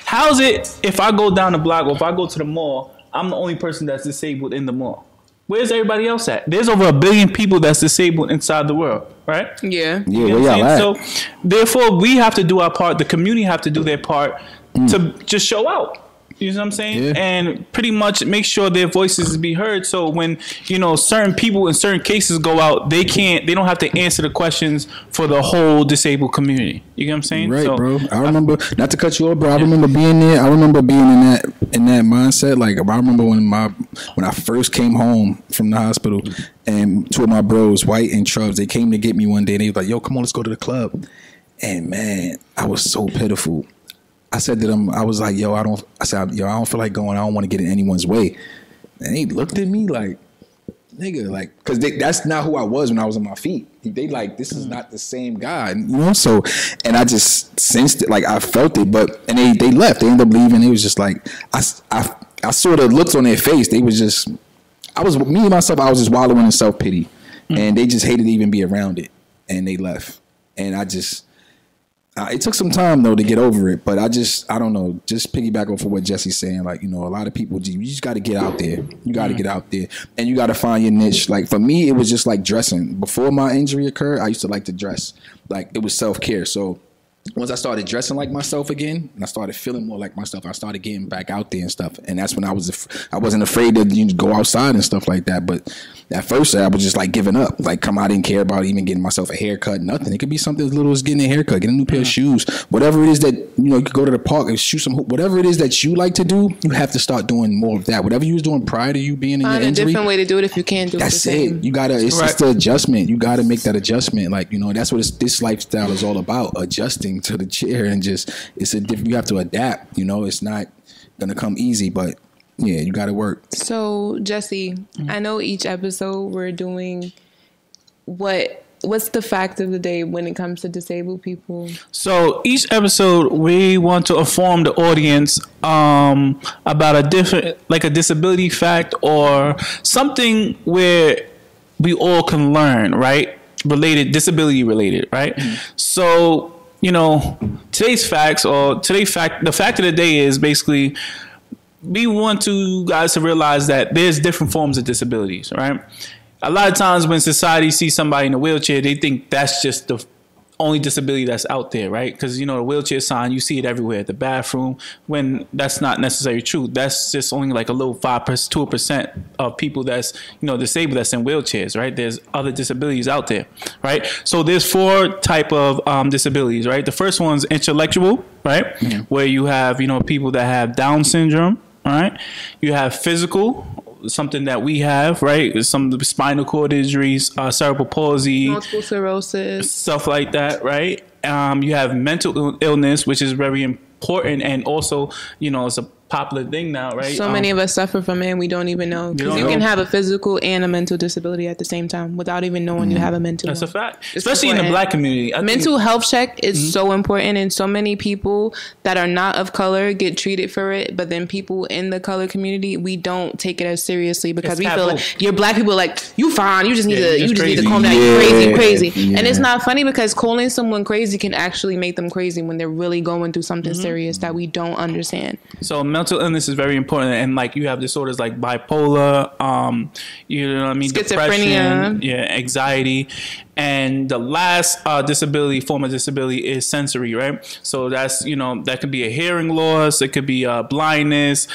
Speaker 1: How's it if I go down the block or if I go to the mall, I'm the only person that's disabled in the mall? Where's everybody else at? There's over 1 billion people that's disabled inside the world, right?
Speaker 2: Yeah.
Speaker 3: Yeah, where y'all at?
Speaker 1: So therefore, we have to do our part. The community have to do their part to just show out. You know what I'm saying? Yeah. And pretty much make sure their voices be heard. So when, you know, certain people in certain cases go out, they don't have to answer the questions for the whole disabled community. You get what I'm saying?
Speaker 3: Right, so, bro. I remember, not to cut you off, bro. I remember being there. I remember being in that mindset. Like, I remember when I first came home from the hospital, and 2 of my bros, White and Trubs, they came to get me one day, and they was like, yo, come on, let's go to the club. And man, I was so pitiful. I said to them, I was like, I don't feel like going. I don't want to get in anyone's way. And they looked at me like, nigga, like, because that's not who I was when I was on my feet. They like, this is not the same guy, you know? So, and I just sensed it, like, I felt it, and they left. They ended up leaving. It was just like, I sort of looked on their face. They was just, I was just wallowing in self-pity. And they just hated to even be around it. And they left. And I just, it took some time, though, to get over it. But I don't know, just piggyback off of what Jessie's saying. Like, you know, a lot of people, you just got to get out there. You got to get out there. And you got to find your niche. Like, for me, it was just like dressing. Before my injury occurred, I used to like to dress. Like, it was self-care. So once I started dressing like myself again, and I started feeling more like myself, I started getting back out there and stuff. And that's when I wasn't afraid to go outside and stuff like that. But at first, I was just like giving up. Like, I didn't care about even getting myself a haircut, nothing. It could be something as little as getting a haircut, getting a new pair of shoes, whatever it is that, you could go to the park and shoot some hoop. Whatever it is that you like to do, you have to start doing more of that. Whatever you was doing prior to you being in your injury.
Speaker 2: Find a different way to do it if you can't do it. That's it.
Speaker 3: You gotta. It's just the adjustment. You gotta make that adjustment. Like, that's what this lifestyle is all about. Adjusting to the chair and just you have to adapt. It's not gonna come easy, but yeah, you gotta work.
Speaker 2: So Jessie, I know each episode we're doing what's the fact of the day when it comes to disabled people?
Speaker 1: So each episode we want to inform the audience about a different, like a disability fact or something where we all can learn, right? Disability related, right? So, today's facts the fact of the day is basically we want you guys to realize that there's different forms of disabilities, right? A lot of times when society sees somebody in a wheelchair, they think that's just the only disability that's out there, right? Because, the wheelchair sign, you see it everywhere at the bathroom, when that's not necessarily true. That's just only like a little 5% to 2% of people that's, disabled that's in wheelchairs, right? There's other disabilities out there, right? So there's 4 type of disabilities, right? The first one's intellectual, right? Where you have, people that have Down syndrome, right? You have physical, something that we have, right? Some spinal cord injuries, cerebral palsy,
Speaker 2: multiple sclerosis,
Speaker 1: stuff like that, right? You have mental illness, which is very important, and also, it's a popular thing now, right?
Speaker 2: So many of us suffer from it and we don't even know. Because you can have a physical and a mental disability at the same time without even knowing you have a mental.
Speaker 1: That's a fact. Especially in the Black community.
Speaker 2: Mental health check is so important, and so many people that are not of color get treated for it, but then people in the color community, we don't take it as seriously because we feel like you're Black people, like, you fine, you just need to calm down, you're crazy. Yeah. And it's not funny because calling someone crazy can actually make them crazy when they're really going through something serious that we don't understand.
Speaker 1: So mental illness is very important, and like you have disorders like bipolar,
Speaker 2: schizophrenia,
Speaker 1: depression, anxiety, and the last form of disability is sensory, right? So that's that could be a hearing loss, it could be blindness,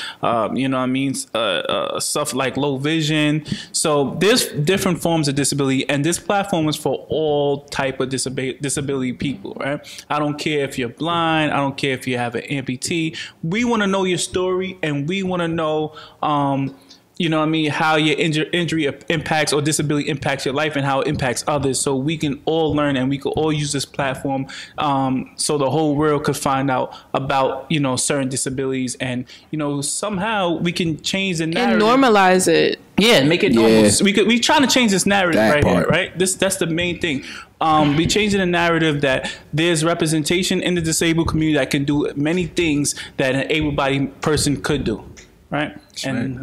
Speaker 1: stuff like low vision. So there's different forms of disability, and this platform is for all type of disability people, right? I don't care if you're blind, I don't care if you have an amputee. We want to know your story, and we want to know how your injury impacts or disability impacts your life and how it impacts others, so we can all learn and we can all use this platform so the whole world could find out about certain disabilities, and somehow we can change the narrative
Speaker 2: and normalize it.
Speaker 1: Yeah, make it normal. We trying to change this narrative here, right? That's the main thing. We changing the narrative that there's representation in the disabled community that can do many things that an able-bodied person could do. Right.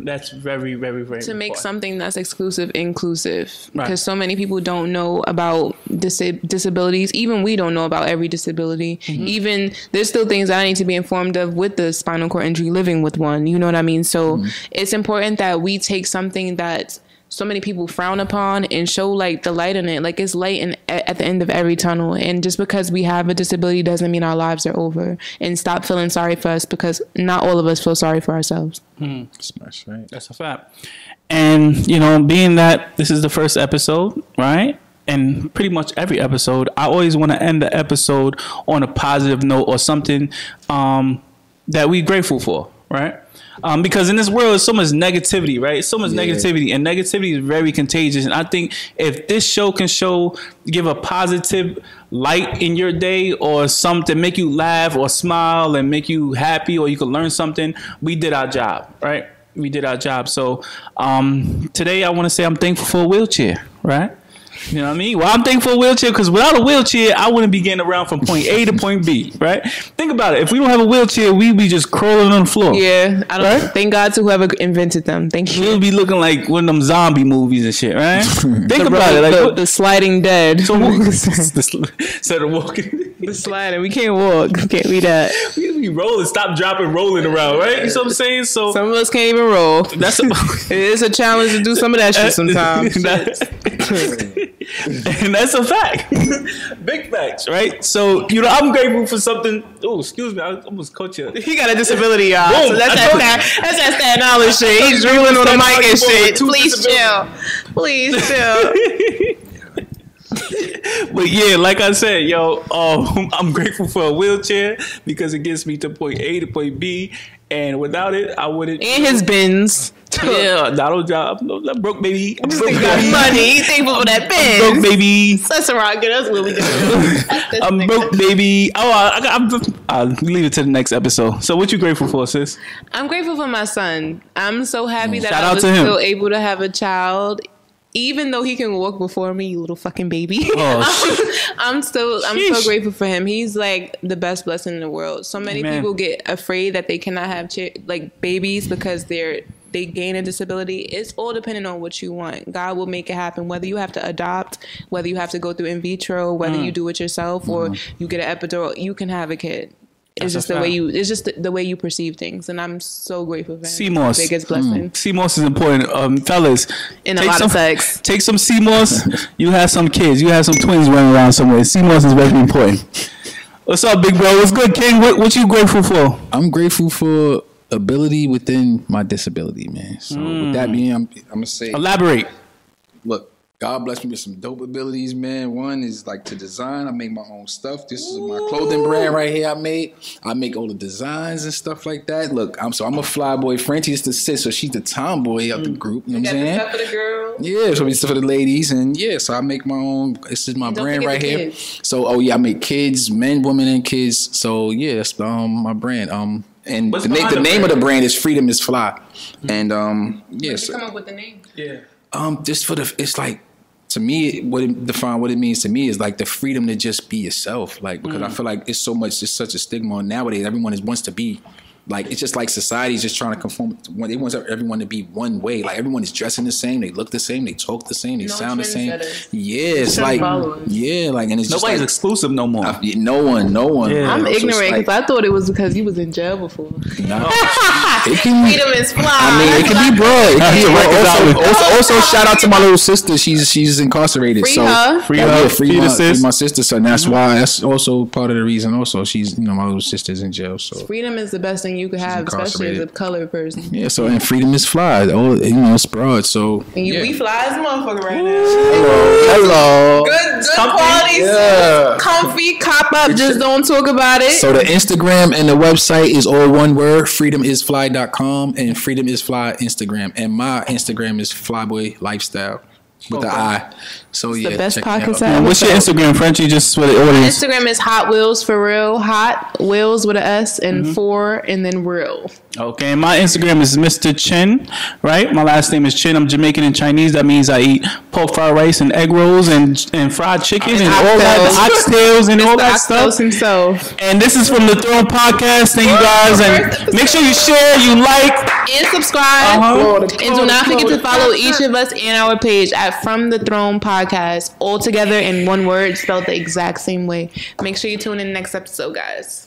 Speaker 1: That's very, very, very important.
Speaker 2: To make something that's exclusive inclusive. Because so many people don't know about disabilities. Even we don't know about every disability. Even there's still things I need to be informed of with the spinal cord injury, living with one. You know what I mean? So it's important that we take something that so many people frown upon and show like the light in it. Like, it's light at the end of every tunnel. And just because we have a disability doesn't mean our lives are over. And stop feeling sorry for us, because not all of us feel sorry for ourselves.
Speaker 1: That's right. That's a fact. And, being that this is the first episode, right? And pretty much every episode, I always want to end the episode on a positive note or something that we're grateful for, right? Because in this world, there's so much negativity, right? So much negativity, and negativity is very contagious. And I think if this show can give a positive light in your day or something, make you laugh or smile and make you happy, or you can learn something, we did our job, right? We did our job. So today I want to say I'm thankful for a wheelchair, right? You know what I mean? Well, I'm thankful for a wheelchair because without a wheelchair, I wouldn't be getting around from point A to point B, right? Think about it. If we don't have a wheelchair, we'd be just crawling on the floor.
Speaker 2: Yeah. Thank God to whoever invented them. Thank you.
Speaker 1: We'll be looking like one of them zombie movies and shit, right? Think about it. Like
Speaker 2: the sliding dead.
Speaker 1: So instead of walking.
Speaker 2: The sliding. We can't walk. Can't be that.
Speaker 1: We be rolling. Stop, dropping, rolling around, right? You know what I'm saying? So
Speaker 2: some of us can't even roll. It is a challenge to do some of that shit sometimes.
Speaker 1: And that's a fact. Big facts, right? So, I'm grateful for something. Oh, excuse me. I almost caught you.
Speaker 2: He got a disability, y'all.
Speaker 1: Boom.
Speaker 2: So that's that Staten Island shit. He's drooling on the mic and shit. Please chill. Please chill.
Speaker 1: But yeah, like I said, I'm grateful for a wheelchair because it gets me to point A to point B. And without it, I wouldn't.
Speaker 2: And his bins.
Speaker 1: Yeah, not job. I'm broke, baby. I'm broke,
Speaker 2: Got
Speaker 1: baby.
Speaker 2: money. He thankful for that
Speaker 1: I'm broke,
Speaker 2: Benz.
Speaker 1: baby.
Speaker 2: That's around. That's what we do.
Speaker 1: I'm broke, baby. I'll leave it to the next episode. So, what you grateful for, sis?
Speaker 2: I'm grateful for my son. I'm so happy that
Speaker 1: Shout
Speaker 2: I
Speaker 1: out
Speaker 2: was
Speaker 1: to him.
Speaker 2: still able to have a child. Even though he can walk before me, you little fucking baby.
Speaker 1: Oh,
Speaker 2: I'm so grateful for him. He's like the best blessing in the world. So many people get afraid that they cannot have babies because they gain a disability. It's all dependent on what you want. God will make it happen. Whether you have to adopt, whether you have to go through in vitro, whether you do it yourself or you get an epidural, you can have a kid. It's just the way you perceive things, and I'm so grateful for him.
Speaker 1: CMOS.
Speaker 2: Biggest blessing.
Speaker 1: CMOS is important, fellas.
Speaker 2: In a lot of sex.
Speaker 1: Take some CMOS. You have some kids. You have some twins running around somewhere. CMOS is very important. What's up, big bro? What's good, King? What you grateful for?
Speaker 3: I'm grateful for ability within my disability, man. So with that being, I'm gonna say,
Speaker 1: Elaborate.
Speaker 3: look, God bless me with some dope abilities, man. One is like to design. I make my own stuff. This is my clothing brand right here. I make all the designs and stuff like that. Look, I'm a fly boy. Frenchy is the sis, so she's the tomboy of the group. You know what I'm saying?
Speaker 2: Stuff for the girl.
Speaker 3: Yeah, so it's for the ladies, and so I make my own. This is my brand right here.
Speaker 2: Kids.
Speaker 3: So I make kids, men, women, and kids. So yeah, that's my brand. And
Speaker 1: What's
Speaker 3: the name of the brand is Freedom is Fly, and
Speaker 2: Where'd you come up with the name?
Speaker 1: Yeah.
Speaker 3: just it's like, to me, what it means to me is like the freedom to just be yourself. Like, because I feel like it's such a stigma on nowadays. Everyone wants to be like, it's just like society's just trying to conform. They want everyone to be one way. Like everyone is dressing the same, they look the same, they talk the same, they sound the same. Yeah, it's like, and it's just
Speaker 1: Nobody's
Speaker 3: like,
Speaker 1: exclusive no more.
Speaker 3: No one.
Speaker 1: Yeah.
Speaker 2: I'm
Speaker 3: So it's
Speaker 2: ignorant
Speaker 3: like,
Speaker 2: because I thought it was because you was in jail before.
Speaker 3: nah, it can,
Speaker 2: Freedom is fly.
Speaker 3: I mean, it can be broad. It can be broad. Also, shout out to my little sister. She's incarcerated.
Speaker 2: Free
Speaker 3: so
Speaker 2: her.
Speaker 1: Free her.
Speaker 3: free
Speaker 1: sis.
Speaker 3: my sister. So that's why. That's also part of the reason. Also, she's my little sister's in jail. So
Speaker 2: Freedom is the best thing you could have, especially as a colored person.
Speaker 3: yeah. So and freedom is fly. Oh, it's broad. So
Speaker 2: And we fly as a motherfucker right now.
Speaker 3: hello.
Speaker 2: Good quality, comfy, cop up. Just don't talk about it.
Speaker 3: So the Instagram and the website is all one word: freedomisfly.com and Freedom is Fly Instagram. And my Instagram is Flyboy Lifestyle with the I. So
Speaker 2: the best
Speaker 3: check that
Speaker 2: podcast
Speaker 3: out.
Speaker 2: ever.
Speaker 1: What's your Instagram, Frenchy? Just for the audience.
Speaker 2: Instagram is Hot Wheels for real. Hot Wheels with an S and 4 and then real.
Speaker 1: Okay, and my Instagram is Mr. Chin, right? My last name is Chin. I'm Jamaican and Chinese. That means I eat pork fried rice and egg rolls and fried chicken and all that, oxtails and all that stuff.
Speaker 2: Himself.
Speaker 1: And this is from the Throne Podcast. Thank you guys, and make sure you share, you like,
Speaker 2: and subscribe. And do not forget to follow each of us and our page at From the Throne Podcast, all together in one word, spelled the exact same way. Make sure you tune in next episode, guys.